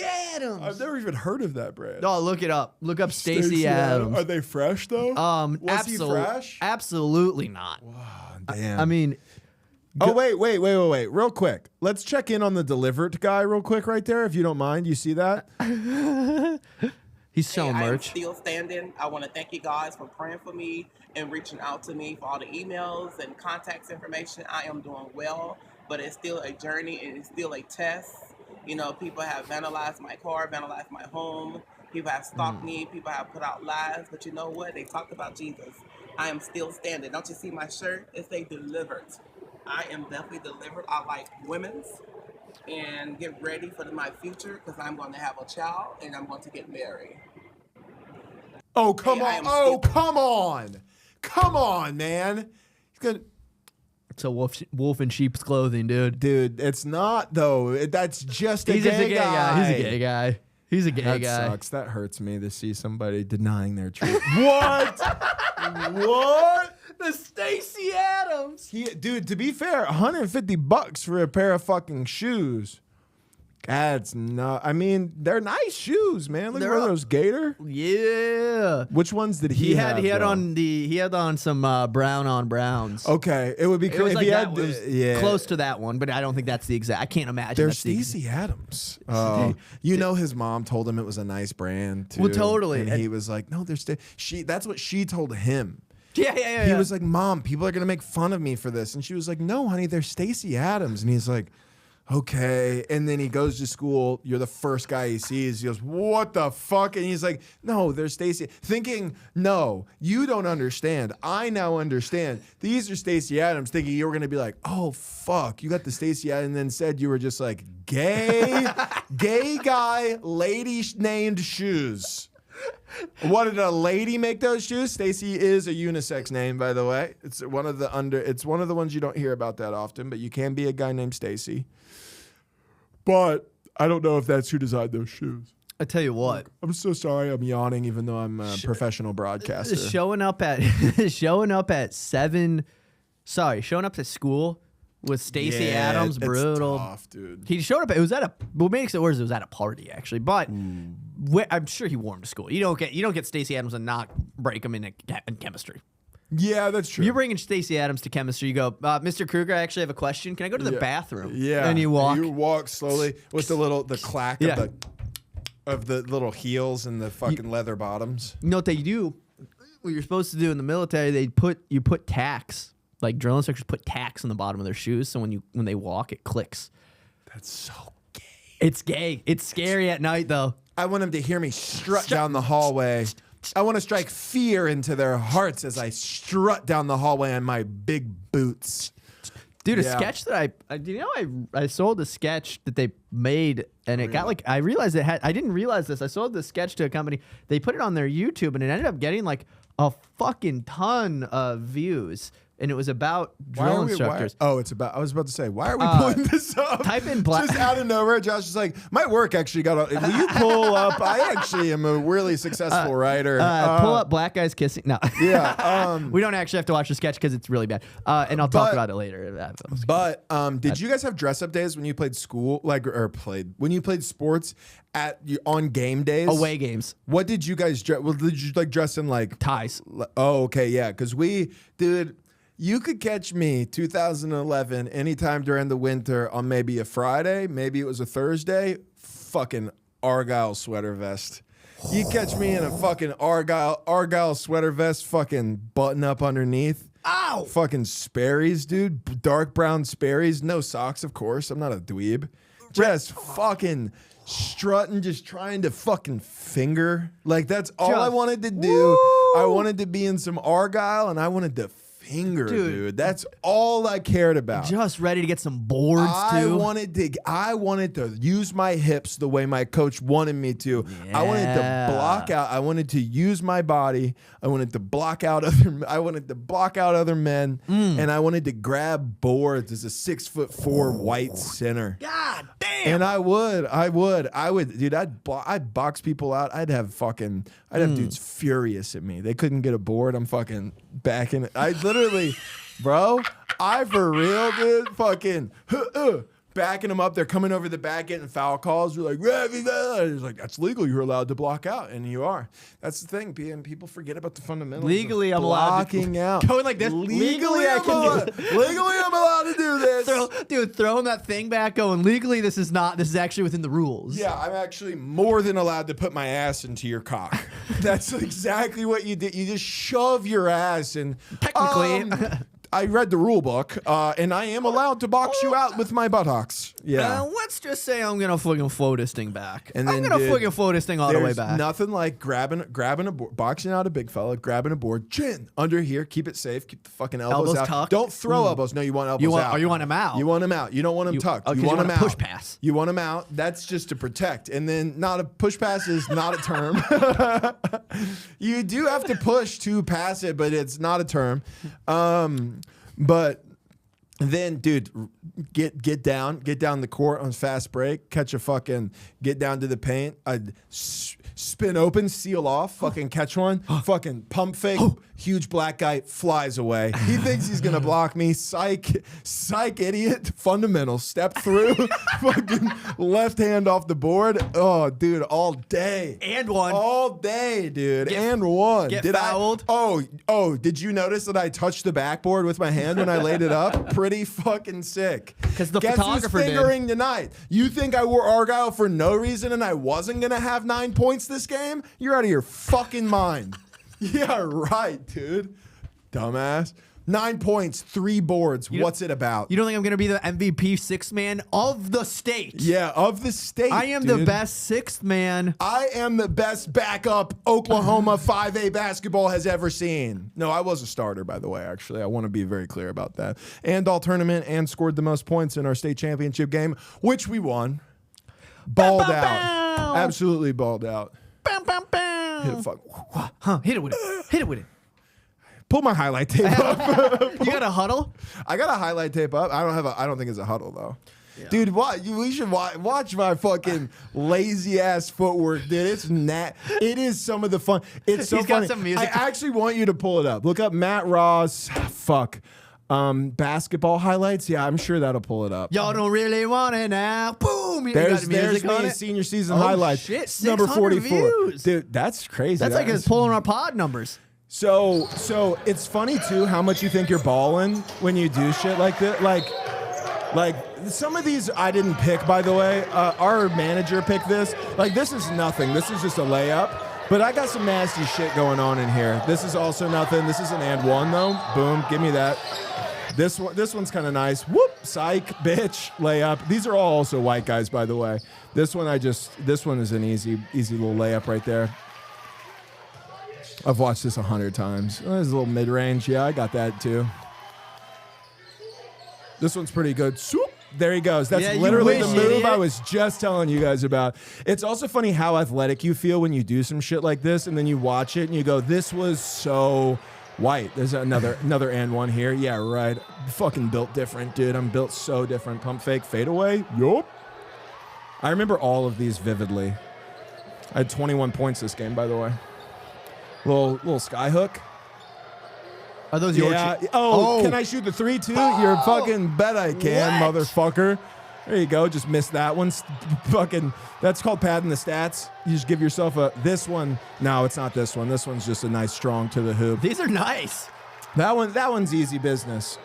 Speaker 2: Adams.
Speaker 1: I've never even heard of that brand.
Speaker 2: Oh, look it up. Look up Stacey Adams.
Speaker 1: Are they fresh though? Was he fresh?
Speaker 2: Absolutely not.
Speaker 1: Damn.
Speaker 2: I mean,
Speaker 1: Oh, wait. Real quick. Let's check in on the delivered guy real quick right there, if you don't mind. You see that?
Speaker 2: he's selling
Speaker 7: I am
Speaker 2: merch.
Speaker 7: still standing. I want to thank you guys for praying for me and reaching out to me for all the emails and contacts information. I am doing well, but it's still a journey and it's still a test. You know, people have vandalized my car, vandalized my home. People have stalked me. People have put out lies. But you know what? They talked about Jesus. I am still standing. Don't you see my shirt? It says delivered. I am definitely delivered. I like women's. And get ready for my future because I'm going to have a child and I'm going to get married.
Speaker 1: Oh, come
Speaker 7: Hey, I
Speaker 1: on.
Speaker 7: am
Speaker 1: Oh,
Speaker 7: still-
Speaker 1: come on. Come on, man. He's gonna.
Speaker 2: It's a wolf in sheep's clothing, dude.
Speaker 1: Dude, it's not though. That's just a
Speaker 2: He's
Speaker 1: gay
Speaker 2: just a gay guy. He's a gay guy. He's a gay
Speaker 1: That
Speaker 2: guy.
Speaker 1: sucks. That hurts me to see somebody denying their truth. What? What?
Speaker 2: The Stacey Adams.
Speaker 1: Dude, to be fair, $150 for a pair of fucking shoes. That's not. I mean, they're nice shoes, man. Look at
Speaker 2: They're
Speaker 1: those Gator.
Speaker 2: Yeah.
Speaker 1: Which ones did he have?
Speaker 2: He had
Speaker 1: though?
Speaker 2: on some brown on browns.
Speaker 1: Okay, it would be
Speaker 2: It was
Speaker 1: if
Speaker 2: like
Speaker 1: he
Speaker 2: that.
Speaker 1: had.
Speaker 2: It was
Speaker 1: Yeah,
Speaker 2: close to that one, but I don't think that's the exact. I can't imagine.
Speaker 1: They're
Speaker 2: that's the ex-
Speaker 1: Stacey Adams. Oh, you know his mom told him it was a nice brand too.
Speaker 2: Well, totally.
Speaker 1: And he was like, "No, they're That's what she told him.
Speaker 2: Yeah.
Speaker 1: He was like, "Mom, people are gonna make fun of me for this," and she was like, "No, honey, they're Stacey Adams." And he's like, "Okay." And then he goes to school. You're the first guy he sees. He goes, "What the fuck?" And he's like, "No, they're Stacey." Thinking, "No, you don't understand. I now understand. These are Stacey Adams." Thinking you were gonna be like, "Oh fuck, you got the Stacey Adams," and then said you were just like, "Gay, gay guy, lady named shoes." What did a lady make those shoes? Stacy is a unisex name, by the way. It's one of the ones you don't hear about that often, but you can be a guy named Stacy. But I don't know if that's who designed those shoes.
Speaker 2: I tell you what.
Speaker 1: I'm so sorry I'm yawning, even though I'm a professional broadcaster.
Speaker 2: Showing up at 7. Sorry, showing up to school with Stacey Adams, brutal.
Speaker 1: Tough, dude.
Speaker 2: He showed up. It was at a. What makes it worse? It was at a party actually, but I'm sure he wore him to school. You don't get Stacey Adams and not break him in chemistry.
Speaker 1: Yeah, that's true.
Speaker 2: You're bringing Stacey Adams to chemistry. You go, Mr. Kruger, I actually have a question. Can I go to the bathroom?
Speaker 1: Yeah,
Speaker 2: and you walk.
Speaker 1: You walk slowly with the clack of the little heels and the fucking leather bottoms.
Speaker 2: You know what they do? What you're supposed to do in the military? You put tacks. Like drill instructors put tacks on the bottom of their shoes, so when they walk, it clicks.
Speaker 1: That's so gay.
Speaker 2: It's gay. It's scary at night, though.
Speaker 1: I want them to hear me strut down the hallway. I want to strike fear into their hearts as I strut down the hallway on my big boots.
Speaker 2: Dude, a sketch that I sold a sketch that they made, and it got I realized I didn't realize this. I sold this sketch to a company. They put it on their YouTube, and it ended up getting like a fucking ton of views. And it was about drill instructors.
Speaker 1: I was about to say, why are we pulling this up?
Speaker 2: Type in black.
Speaker 1: Just out of nowhere, Josh is like, my work actually got. Will you pull up? I actually am a really successful writer.
Speaker 2: Pull up black guys kissing. No.
Speaker 1: Yeah.
Speaker 2: We don't actually have to watch the sketch because it's really bad. And I'll talk about it later.
Speaker 1: But did you guys have dress up days when you played school, when you played sports on game days?
Speaker 2: Away games.
Speaker 1: What did you guys dress? Well, did you dress in
Speaker 2: ties?
Speaker 1: Oh, okay, yeah. Because you could catch me 2011 anytime during the winter on maybe a Friday, maybe it was a Thursday, fucking Argyle sweater vest. You catch me in a fucking Argyle sweater vest, fucking button up underneath.
Speaker 2: Ow!
Speaker 1: Fucking Sperry's, dude. Dark brown Sperry's. No socks, of course. I'm not a dweeb. Just fucking strutting, just trying to fucking finger. Like, that's all I wanted to do. Woo! I wanted to be in some Argyle, and I wanted to finger, dude. That's all I cared about.
Speaker 2: Just ready to get some boards,
Speaker 1: I wanted to use my hips the way my coach wanted me to. Yeah. I wanted to block out. I wanted to use my body. I wanted to block out other men, and I wanted to grab boards as a 6'4" white center.
Speaker 2: God damn.
Speaker 1: And I would, dude. I'd box people out. I'd have dudes furious at me. They couldn't get a board. I'm fucking backing. I literally, bro. I for real, dude. Fucking backing them up. They're coming over the back, getting foul calls. You're like, it's like, that's legal. You're allowed to block out, and you are. That's the thing. People forget about the fundamentals.
Speaker 2: Legally, I'm
Speaker 1: blocking out.
Speaker 2: Going like this. Legally, I'm allowed
Speaker 1: to do this.
Speaker 2: Throwing that thing back. Going legally, this is actually within the rules.
Speaker 1: Yeah, I'm actually more than allowed to put my ass into your cock. That's exactly what you did. You just shove your ass in.
Speaker 2: Technically.
Speaker 1: I read the rule book, and I am allowed to box you out with my buttocks. Yeah.
Speaker 2: Let's just say I'm gonna fucking flow this thing back.
Speaker 1: And then,
Speaker 2: I'm gonna fucking flow this thing all the way back.
Speaker 1: There's nothing like grabbing a board, boxing out a big fella, grabbing a board, chin under here, keep it safe, keep the fucking elbows out.
Speaker 2: Tucked.
Speaker 1: Don't throw elbows. No, you want elbows out.
Speaker 2: Or you want them out.
Speaker 1: You want them out. You don't want them tucked. You want them out.
Speaker 2: Push pass.
Speaker 1: You want them out. That's just to protect. And then not a push pass is not a term. You do have to push to pass it, but it's not a term. But then, dude, get down the court on fast break, get down to the paint. I'd spin open, seal off, fucking catch one, fucking pump fake, huge black guy flies away. He thinks he's gonna block me. Psych, idiot. Fundamental, step through, fucking left hand off the board. Oh, dude, all day.
Speaker 2: And one.
Speaker 1: All day, dude. And one.
Speaker 2: Get fouled.
Speaker 1: Did you notice that I touched the backboard with my hand when I laid it up? Pretty fucking sick.
Speaker 2: Because the
Speaker 1: Guess
Speaker 2: photographer
Speaker 1: who's fingering tonight? You think I wore Argyle for no reason and I wasn't gonna have 9 points this game? You're out of your fucking mind. Yeah, right, dude. Dumbass. 9 points, 3 boards. What's it about?
Speaker 2: You don't think I'm gonna be the MVP sixth man of the state?
Speaker 1: Yeah, of the state.
Speaker 2: I am the best sixth man.
Speaker 1: I am the best backup Oklahoma 5A basketball has ever seen. No, I was a starter, by the way, actually. I want to be very clear about that. And all tournament and scored the most points in our state championship game, which we won. Balled out. Absolutely balled out. Hit it, fuck.
Speaker 2: Huh, hit it with it. Hit it with it.
Speaker 1: Pull my highlight tape up.
Speaker 2: You got a huddle?
Speaker 1: I got a highlight tape up. I don't think it's a huddle though. Yeah. Dude, we should watch my fucking lazy ass footwork, dude. It is some of the fun. It's so
Speaker 2: He's
Speaker 1: funny.
Speaker 2: got some music.
Speaker 1: I actually want you to pull it up. Look up Matt Ross. Fuck. Basketball highlights. Yeah, I'm sure that'll pull it up.
Speaker 2: Y'all don't really want it now. Boom.
Speaker 1: There's
Speaker 2: music
Speaker 1: me
Speaker 2: on it.
Speaker 1: senior season
Speaker 2: Oh,
Speaker 1: highlights.
Speaker 2: Shit,
Speaker 1: number 44.
Speaker 2: views.
Speaker 1: Dude, that's crazy.
Speaker 2: That's like us pulling our pod numbers.
Speaker 1: So it's funny too how much you think you're balling when you do shit like that. Like some of these I didn't pick, by the way. Our manager picked this. Like this is nothing. This is just a layup. But I got some nasty shit going on in here. This is also nothing. This is an and one though. Boom, give me that. This one's kind of nice. Whoop, psych, bitch, layup. These are all also white guys, by the way. This one is an easy little layup right there. I've watched this 100 times. There's a little mid-range. Yeah, I got that too. This one's pretty good. Swoop. There he goes. That's literally the move I was just telling you guys about. It's also funny how athletic you feel when you do some shit like this, and then you watch it and you go, this was so white. There's another and one here. Yeah, right. Fucking built different, dude. I'm built so different. Pump fake, fade away. Yup. I remember all of these vividly. I had 21 points this game, by the way. Little sky hook.
Speaker 2: Are those your?
Speaker 1: Yeah. Oh, can I shoot the 3 too? You're fucking bet I can, motherfucker. There you go. Just missed that one. Fucking. That's called padding the stats. You just give yourself this one. No, it's not this one. This one's just a nice strong to the hoop.
Speaker 2: These are nice.
Speaker 1: That one's easy business.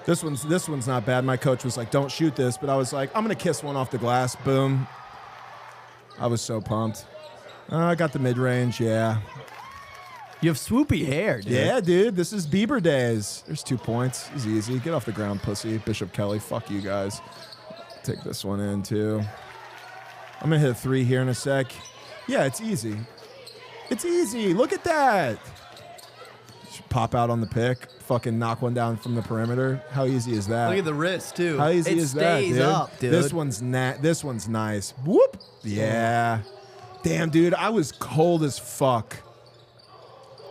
Speaker 1: This one's not bad. My coach was like, "Don't shoot this," but I was like, "I'm gonna kiss one off the glass." Boom. I was so pumped. I got the mid range. Yeah.
Speaker 2: You have swoopy hair, dude.
Speaker 1: Yeah, dude. This is Bieber days. There's 2 points. It's easy. Get off the ground, pussy. Bishop Kelly. Fuck you guys. Take this one in, too. I'm going to hit a 3 here in a sec. Yeah, it's easy. It's easy. Look at that. Just pop out on the pick. Fucking knock one down from the perimeter. How easy is that?
Speaker 2: Look at the wrist, too.
Speaker 1: How easy is that, dude?
Speaker 2: It stays up, dude.
Speaker 1: This one's nice. Whoop. Yeah. Damn, dude. I was cold as fuck.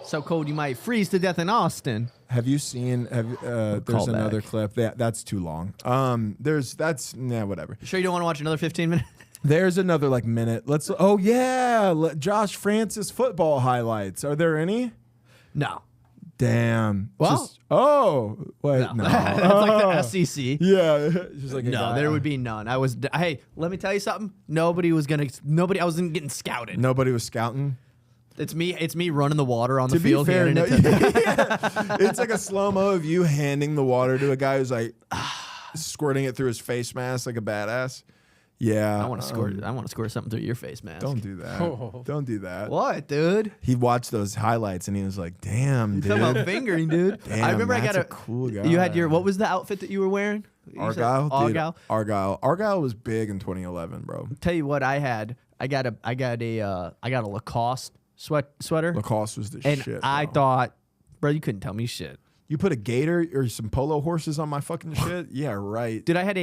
Speaker 2: So cold you might freeze to death in Austin.
Speaker 1: Have you seen? There's another clip. That's too long. Whatever.
Speaker 2: You sure you don't want to watch another 15 minutes?
Speaker 1: There's another minute. Oh yeah, Josh Francis football highlights. Are there any?
Speaker 2: No.
Speaker 1: Damn.
Speaker 2: Well.
Speaker 1: Wait. No.
Speaker 2: That's like the SEC.
Speaker 1: Yeah. Just like
Speaker 2: no, there would be none. Hey, let me tell you something. I wasn't getting scouted.
Speaker 1: Nobody was scouting.
Speaker 2: It's me running the water on the
Speaker 1: To
Speaker 2: field.
Speaker 1: be fair,
Speaker 2: handing it to
Speaker 1: it's like a slow-mo of you handing the water to a guy who's like squirting it through his face mask like a badass. Yeah.
Speaker 2: I want to squirt something through your face mask.
Speaker 1: Don't do that. Don't do that.
Speaker 2: What, dude?
Speaker 1: He watched those highlights and he was like, damn, dude.
Speaker 2: Talking about fingering, dude.
Speaker 1: Damn,
Speaker 2: I remember
Speaker 1: that's
Speaker 2: I got
Speaker 1: a cool guy.
Speaker 2: You had what was the outfit that you were wearing?
Speaker 1: Argyle?
Speaker 2: Argyle.
Speaker 1: Dude, Argyle was big in 2011, bro.
Speaker 2: Tell you what I had. I got a Lacoste sweater.
Speaker 1: Lacoste was the
Speaker 2: and
Speaker 1: shit.
Speaker 2: I thought, bro, you couldn't tell me shit.
Speaker 1: You put a gator or some polo horses on my fucking shit? Yeah, right.
Speaker 2: Dude, I had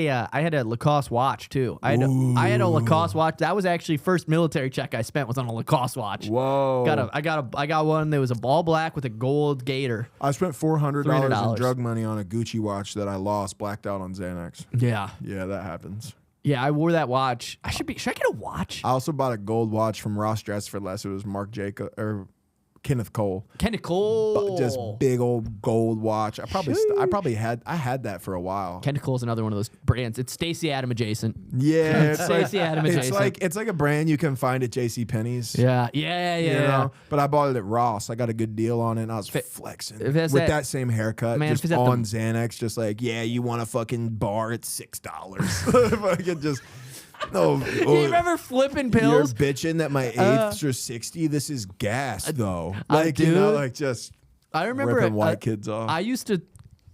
Speaker 2: a Lacoste watch too. I had a Lacoste watch. That was actually first military check I spent was on a Lacoste watch.
Speaker 1: Whoa.
Speaker 2: I got one that was a all black with a gold gator.
Speaker 1: I spent $400 in drug money on a Gucci watch that I lost, blacked out on Xanax.
Speaker 2: Yeah.
Speaker 1: Yeah, that happens.
Speaker 2: Yeah, I wore that watch. Should I get a watch?
Speaker 1: I also bought a gold watch from Ross Dress for Less. It was Marc Jacob or Kenneth Cole.
Speaker 2: Kenneth Cole.
Speaker 1: Just big old gold watch. I had that for a while.
Speaker 2: Kenneth Cole's another one of those brands. It's Stacey Adam adjacent.
Speaker 1: Yeah,
Speaker 2: Stacey Adam adjacent.
Speaker 1: It's like a brand you can find at JCPenney's.
Speaker 2: Yeah.
Speaker 1: You know? But I bought it at Ross. I got a good deal on it and I was flexing. With that same haircut, just on Xanax, just like, yeah, you want a fucking bar at $6. Fucking just
Speaker 2: you remember flipping pills?
Speaker 1: You're bitching that my eighths are 60. This is gas, though. Like, just
Speaker 2: I remember
Speaker 1: ripping white kids off.
Speaker 2: I used to,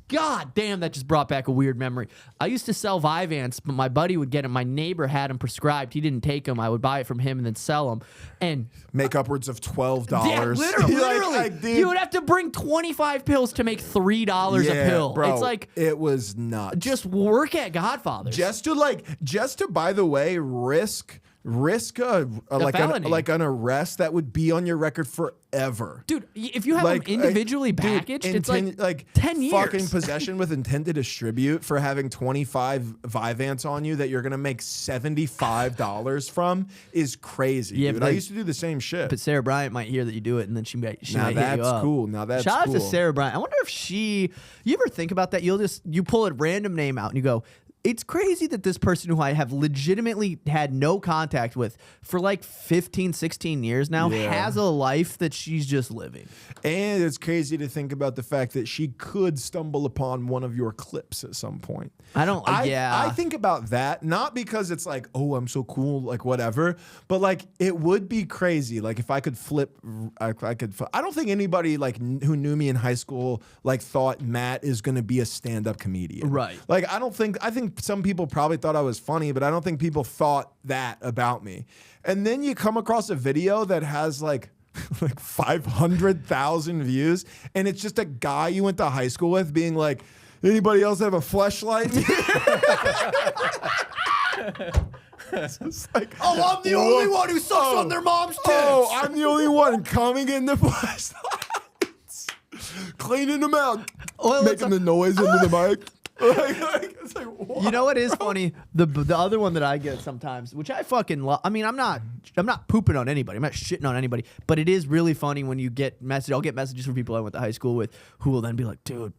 Speaker 2: God damn, that just brought back a weird memory. I used to sell Vyvanse, but my buddy would get them. My neighbor had them prescribed. He didn't take them. I would buy it from him and then sell them. And
Speaker 1: make upwards of $12.
Speaker 2: Yeah, literally. You would have to bring 25 pills to make $3 a pill.
Speaker 1: Bro,
Speaker 2: it's like
Speaker 1: it was nuts.
Speaker 2: Just work at Godfather's.
Speaker 1: Just to by the way, risk risk
Speaker 2: felony.
Speaker 1: like an arrest that would be on your record forever.
Speaker 2: Dude, if you have them individually packaged, it's like 10 years.
Speaker 1: Fucking possession with intent to distribute for having 25 Vyvanse on you that you're gonna make $75 from is crazy.
Speaker 2: Yeah,
Speaker 1: dude.
Speaker 2: but
Speaker 1: I used to do the same shit.
Speaker 2: But Sarah Bryant might hear that you do it, and then she might hit you
Speaker 1: that's
Speaker 2: up.
Speaker 1: cool. Now that's
Speaker 2: Shout
Speaker 1: cool.
Speaker 2: out to Sarah Bryant. I wonder if you ever think about that? You pull a random name out and you go, it's crazy that this person who I have legitimately had no contact with for like 15, 16 years now has a life that she's just living.
Speaker 1: And it's crazy to think about the fact that she could stumble upon one of your clips at some point. I think about that, not because it's like, oh, I'm so cool, like whatever, but like it would be crazy. Like if I could flip, I don't think anybody like who knew me in high school like thought Matt is going to be a stand-up comedian.
Speaker 2: Right.
Speaker 1: Like I think some people probably thought I was funny, but I don't think people thought that about me. And then you come across a video that has like 500,000 views, and it's just a guy you went to high school with being like, anybody else have a fleshlight? It's just like,
Speaker 2: Oh, I'm the only one who sucks on their mom's tits.
Speaker 1: oh, I'm the only one coming in the fleshlights, cleaning them out, making the noise into the mic. It's like, what?
Speaker 2: You know what is funny? The other one that I get sometimes, which I fucking love. I mean, I'm not pooping on anybody. I'm not shitting on anybody. But it is really funny when you get messages. I'll get messages from people I went to high school with who will then be like, dude,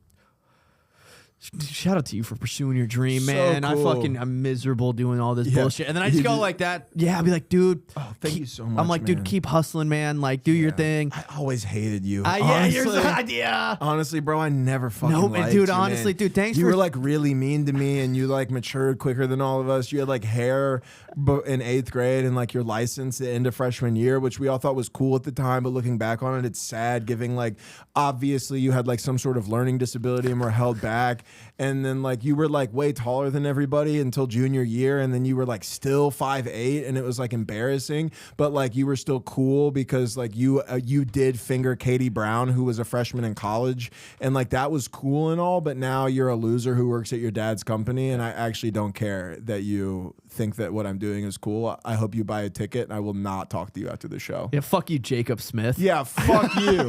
Speaker 2: shout out to you for pursuing your dream,
Speaker 1: So
Speaker 2: man.
Speaker 1: cool.
Speaker 2: I'm miserable doing all this bullshit. And then I just go like that. Yeah, I'll be like, dude.
Speaker 1: Oh, thank you so much.
Speaker 2: I'm like, dude, keep hustling, man. Like, do your thing.
Speaker 1: I always hated you.
Speaker 2: Yeah.
Speaker 1: Honestly, bro, I never fucking liked
Speaker 2: dude,
Speaker 1: you,
Speaker 2: honestly,
Speaker 1: man.
Speaker 2: dude, thanks
Speaker 1: you
Speaker 2: for-
Speaker 1: were like really mean to me, and you like matured quicker than all of us. You had like hair in 8th grade and like your license at the end of freshman year, which we all thought was cool at the time, but looking back on it, it's sad, giving like, obviously you had like some sort of learning disability and were held back. And then like you were like way taller than everybody until junior year, and then you were like still 5'8", and it was like embarrassing, but like you were still cool because like you did finger Katie Brown, who was a freshman in college, and like that was cool and all, but now you're a loser who works at your dad's company, and I actually don't care that you think that what I'm doing is cool. I hope you buy a ticket, and I will not talk to you after the show.
Speaker 2: Yeah, fuck you, Jacob Smith.
Speaker 1: Yeah, fuck you.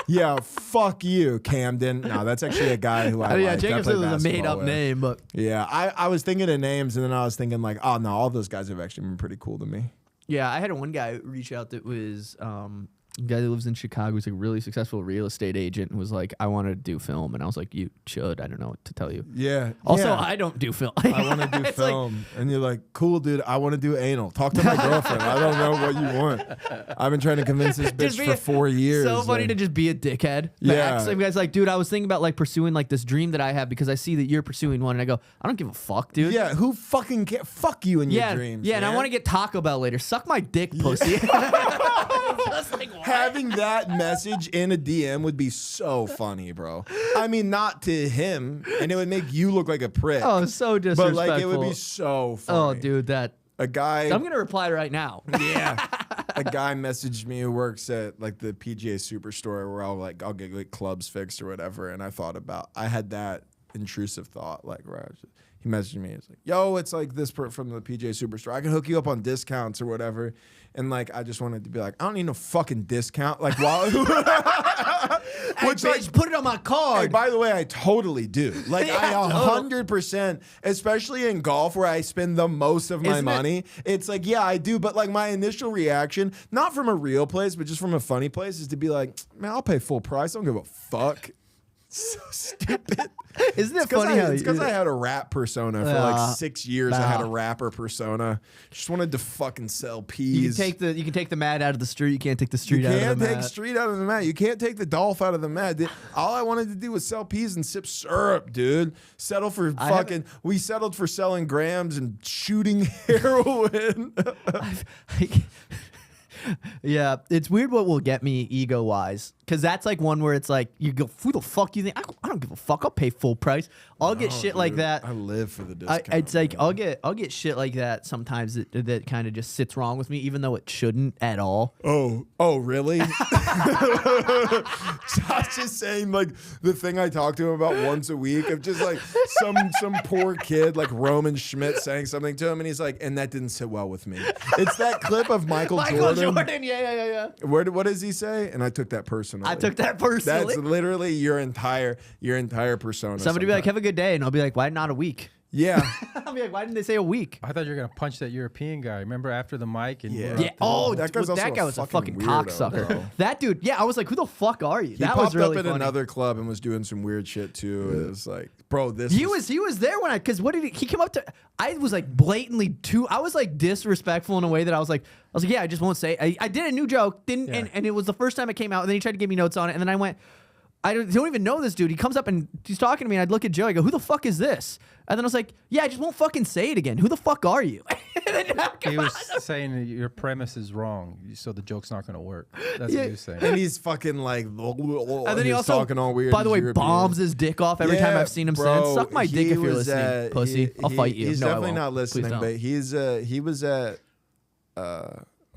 Speaker 1: Yeah, fuck you, Camden. No, that's actually a guy who I like.
Speaker 2: Jacob
Speaker 1: I play
Speaker 2: Smith is a
Speaker 1: basketball
Speaker 2: made up
Speaker 1: with.
Speaker 2: name, but
Speaker 1: Yeah, I was thinking of names, and then I was thinking like, oh no, all those guys have actually been pretty cool to me.
Speaker 2: yeah, I had one guy reach out that was a guy that lives in Chicago. He's a really successful real estate agent and was like, I want to do film. And I was like, you should. I don't know what to tell you.
Speaker 1: Yeah.
Speaker 2: Also,
Speaker 1: yeah.
Speaker 2: I don't do film.
Speaker 1: I want to do
Speaker 2: It's like-
Speaker 1: film. And you're like, cool, dude, I want to do anal. Talk to my girlfriend. I don't know what you want. I've been trying to convince this
Speaker 2: Just
Speaker 1: bitch
Speaker 2: be
Speaker 1: for 4 years.
Speaker 2: So funny
Speaker 1: like-
Speaker 2: to just be a dickhead.
Speaker 1: Yeah.
Speaker 2: Some guy's like, dude, I was thinking about like pursuing like this dream that I have because I see that you're pursuing one. And I go, I don't give a fuck, dude.
Speaker 1: Yeah, who fucking care? Fuck you and
Speaker 2: Yeah,
Speaker 1: your dreams.
Speaker 2: yeah, and I
Speaker 1: man.
Speaker 2: want to get Taco Bell later. Suck my dick, pussy. Just like, what?
Speaker 1: Having that message in a DM would be so funny, bro. I mean, not to him, and it would make you look like a prick.
Speaker 2: Oh, so
Speaker 1: but
Speaker 2: disrespectful.
Speaker 1: like it would be so funny.
Speaker 2: Oh, dude, that.
Speaker 1: A guy.
Speaker 2: I'm gonna reply right now.
Speaker 1: Yeah. A guy messaged me who works at like the PGA Superstore where I'll get like clubs fixed or whatever, and I had that intrusive thought like he messaged me. It's like, yo, it's like this from the PGA Superstore. I can hook you up on discounts or whatever. And like, I just wanted to be like, I don't need no fucking discount. Like, while
Speaker 2: Which bitch, put it on my card.
Speaker 1: Hey, by the way, I totally do. Like,
Speaker 2: Yeah,
Speaker 1: I 100%, especially in golf where I spend the most of my
Speaker 2: Isn't it-
Speaker 1: money. It's like, yeah, I do. But like, my initial reaction, not from a real place, but just from a funny place, is to be like, man, I'll pay full price. I don't give a fuck. So stupid.
Speaker 2: Isn't it funny how
Speaker 1: It's because I had a rap persona for like 6 years. I had a
Speaker 2: nah.
Speaker 1: rapper persona. Just wanted to fucking sell
Speaker 2: you
Speaker 1: peas.
Speaker 2: can take the mat out of the street. You can't take the street
Speaker 1: You
Speaker 2: out of
Speaker 1: can't
Speaker 2: the
Speaker 1: take
Speaker 2: mat.
Speaker 1: street out of the mat. You can't take the dolph out of the mat. All I wanted to do was sell peas and sip syrup, dude. We settled for selling grams and shooting heroin.
Speaker 2: Yeah, it's weird what will get me ego-wise. because that's like one where it's like you go, who the fuck you think? I don't give a fuck. I'll pay full price. I'll get shit like that.
Speaker 1: I live for the discount.
Speaker 2: It's like I'll get shit like that sometimes that kind of just sits wrong with me, even though it shouldn't at all.
Speaker 1: Oh, really? Josh is saying like the thing I talk to him about once a week of just like some poor kid like Roman Schmidt saying something to him, and he's like, and that didn't sit well with me. It's that clip of Michael Jordan.
Speaker 2: Yeah.
Speaker 1: What does he say? And I took that personally.
Speaker 2: That's
Speaker 1: literally your entire persona.
Speaker 2: Somebody be like, have a good day, and I'll be like, why not a week?
Speaker 1: Yeah.
Speaker 2: I'll be like, why didn't they say a week?
Speaker 6: I thought you were gonna punch that European guy. Remember after the mic? And
Speaker 1: Yeah.
Speaker 6: we're up
Speaker 2: Oh,
Speaker 1: That
Speaker 2: that
Speaker 1: guy's
Speaker 2: guy
Speaker 1: also
Speaker 2: was
Speaker 1: a
Speaker 2: a fucking
Speaker 1: fucking weirdo,
Speaker 2: cocksucker.
Speaker 1: bro.
Speaker 2: That dude, yeah, I was like, who the fuck are you?
Speaker 1: He
Speaker 2: That
Speaker 1: popped
Speaker 2: was really
Speaker 1: up at
Speaker 2: funny.
Speaker 1: another club and was doing some weird shit too. It was like, bro, this
Speaker 2: He was there when because what did he came up to? I was like blatantly I was like disrespectful in a way that I was like, yeah, I just won't say. I did a new joke, and it was the first time it came out, and then he tried to give me notes on it, and then I went, I don't even know this dude. He comes up and he's talking to me, and I'd look at Joe. I go, who the fuck is this? And then I was like, yeah, I just won't fucking say it again. Who the fuck are you?
Speaker 6: He was saying that your premise is wrong, so the joke's not going to work. That's what he was saying.
Speaker 1: and he's fucking like,
Speaker 2: And then he also,
Speaker 1: talking all weird.
Speaker 2: by the way,
Speaker 1: European.
Speaker 2: bombs his dick off every time I've seen him
Speaker 1: bro,
Speaker 2: since. Suck my dick
Speaker 1: he
Speaker 2: if you're
Speaker 1: was
Speaker 2: listening, pussy. I'll fight you.
Speaker 1: He's
Speaker 2: No, I
Speaker 1: definitely
Speaker 2: won't.
Speaker 1: not
Speaker 2: Please
Speaker 1: listening,
Speaker 2: don't.
Speaker 1: but he was at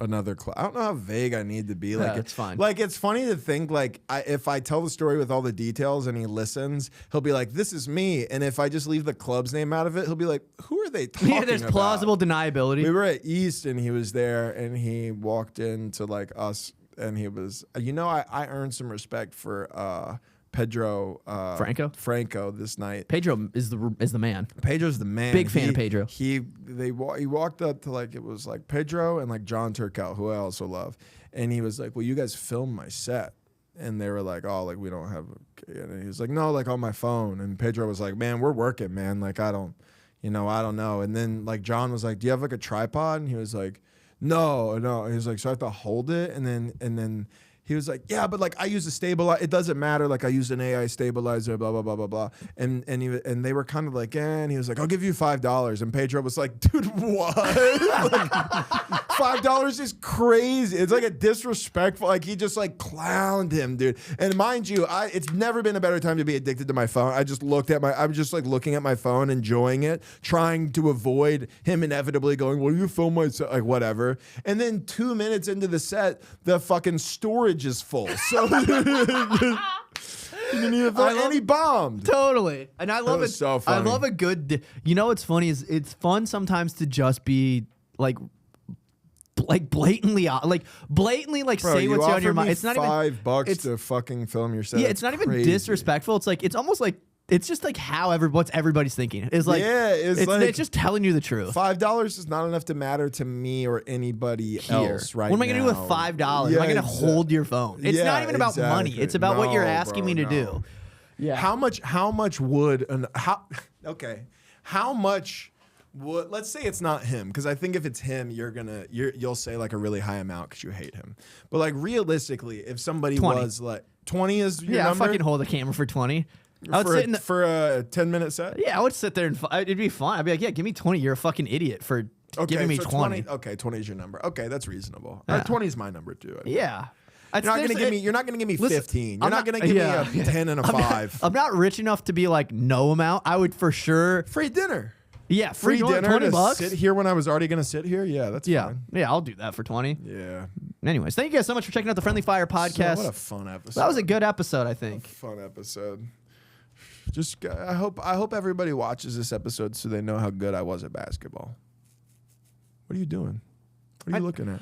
Speaker 1: another club. I don't know how vague I need to be. Like,
Speaker 2: it's fine.
Speaker 1: Like, it's funny to think like if I tell the story with all the details and he listens, he'll be like, "This is me." And if I just leave the club's name out of it, he'll be like, "Who are they talking
Speaker 2: Yeah, there's
Speaker 1: about?"
Speaker 2: plausible deniability.
Speaker 1: We were at East and he was there and he walked into like us and he was, I earned some respect for Pedro Franco this night.
Speaker 2: Pedro is the man.
Speaker 1: Pedro's the man.
Speaker 2: Big fan of Pedro.
Speaker 1: He walked up to like, it was like Pedro and like John Turkel, who I also love, and he was like, "Well, you guys filmed my set," and they were like, "Oh, like we don't have," and he was like, "No, like on my phone," and Pedro was like, "Man, we're working, man. Like I don't know." And then like John was like, "Do you have like a tripod?" And he was like, No. He was like, "So I have to hold it," and then. He was like, "Yeah, but like I use a stabilizer. It doesn't matter. Like I use an AI stabilizer, blah blah blah blah blah." And they were kind of like, and he was like, "I'll give you $5." And Pedro was like, "Dude, what? Like, $5 is crazy. It's like a disrespectful. Like he just like clowned him, dude." And mind you, it's never been a better time to be addicted to my phone. I was just like looking at my phone, enjoying it, trying to avoid him inevitably going, "Well, you film my set," like whatever. And then 2 minutes into the set, the fucking storage is full. So and he bombed.
Speaker 2: Totally. And I love it.
Speaker 1: So funny.
Speaker 2: I love a good. You know what's funny is it's fun sometimes to just be like blatantly
Speaker 1: Bro,
Speaker 2: say what's on your mind. It's not even
Speaker 1: $5 to fucking film your set.
Speaker 2: Yeah, it's not even disrespectful. It's like it's almost like it's just like what's everybody's thinking. It's like it's just telling you the truth.
Speaker 1: $5 is not enough to matter to me or anybody else right now.
Speaker 2: What am I gonna do with $5? Am I gonna hold your phone? It's not even about money. It's about what you're asking me to do.
Speaker 1: Yeah. How much would let's say it's not him, because I think if it's him, you'll say like a really high amount because you hate him. But like realistically, if somebody
Speaker 2: 20.
Speaker 1: was like 20 is your
Speaker 2: I'll
Speaker 1: number?
Speaker 2: fucking hold the camera for 20. I would sit
Speaker 1: for a 10-minute set?
Speaker 2: Yeah, I would sit there and it'd be fun. I'd be like, yeah, give me 20. You're a fucking idiot for giving me 20.
Speaker 1: Okay, 20 is your number. Okay, that's reasonable. 20 is my number too.
Speaker 2: Yeah.
Speaker 1: You're not gonna give me 15. You're not gonna give me a 10 and a 5.
Speaker 2: I'm not rich enough to be like no amount. I would for sure
Speaker 1: Free dinner.
Speaker 2: Yeah,
Speaker 1: Free dinner
Speaker 2: $20.
Speaker 1: to sit here when I was already gonna sit here. Yeah, that's fine.
Speaker 2: Yeah, I'll do that for 20.
Speaker 1: Yeah.
Speaker 2: Anyways, thank you guys so much for checking out the Friendly Fire podcast.
Speaker 1: So what a fun episode.
Speaker 2: That was a good episode, I think.
Speaker 1: Fun episode. Just I hope everybody watches this episode so they know how good I was at basketball. What are you doing? What are you looking at?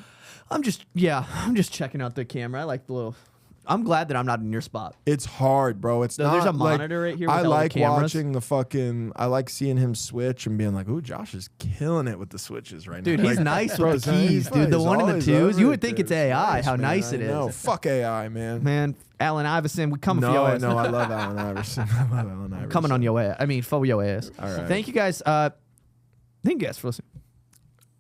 Speaker 2: I'm just checking out the camera. I like the little. I'm glad that I'm not in your spot.
Speaker 1: It's hard, bro. It's not.
Speaker 2: There's a monitor right here with
Speaker 1: I
Speaker 2: all the
Speaker 1: like
Speaker 2: cameras.
Speaker 1: watching the fucking. I like seeing him switch and being like, "Ooh, Josh is killing it with the switches right
Speaker 2: Dude,
Speaker 1: now."
Speaker 2: he's
Speaker 1: Like,
Speaker 2: nice
Speaker 1: bro,
Speaker 2: with the keys, dude. The
Speaker 1: he's
Speaker 2: one and the
Speaker 1: always
Speaker 2: twos.
Speaker 1: over
Speaker 2: You would
Speaker 1: it,
Speaker 2: think
Speaker 1: dude.
Speaker 2: it's AI. How
Speaker 1: man.
Speaker 2: nice it is.
Speaker 1: No, fuck AI, man.
Speaker 2: Man, Allen Iverson, we coming for your ass.
Speaker 1: No, I love Allen Iverson. I love Allen Iverson.
Speaker 2: Coming on your ass. I mean, for your ass.
Speaker 1: All right.
Speaker 2: Thank you guys. Thank you guys for listening.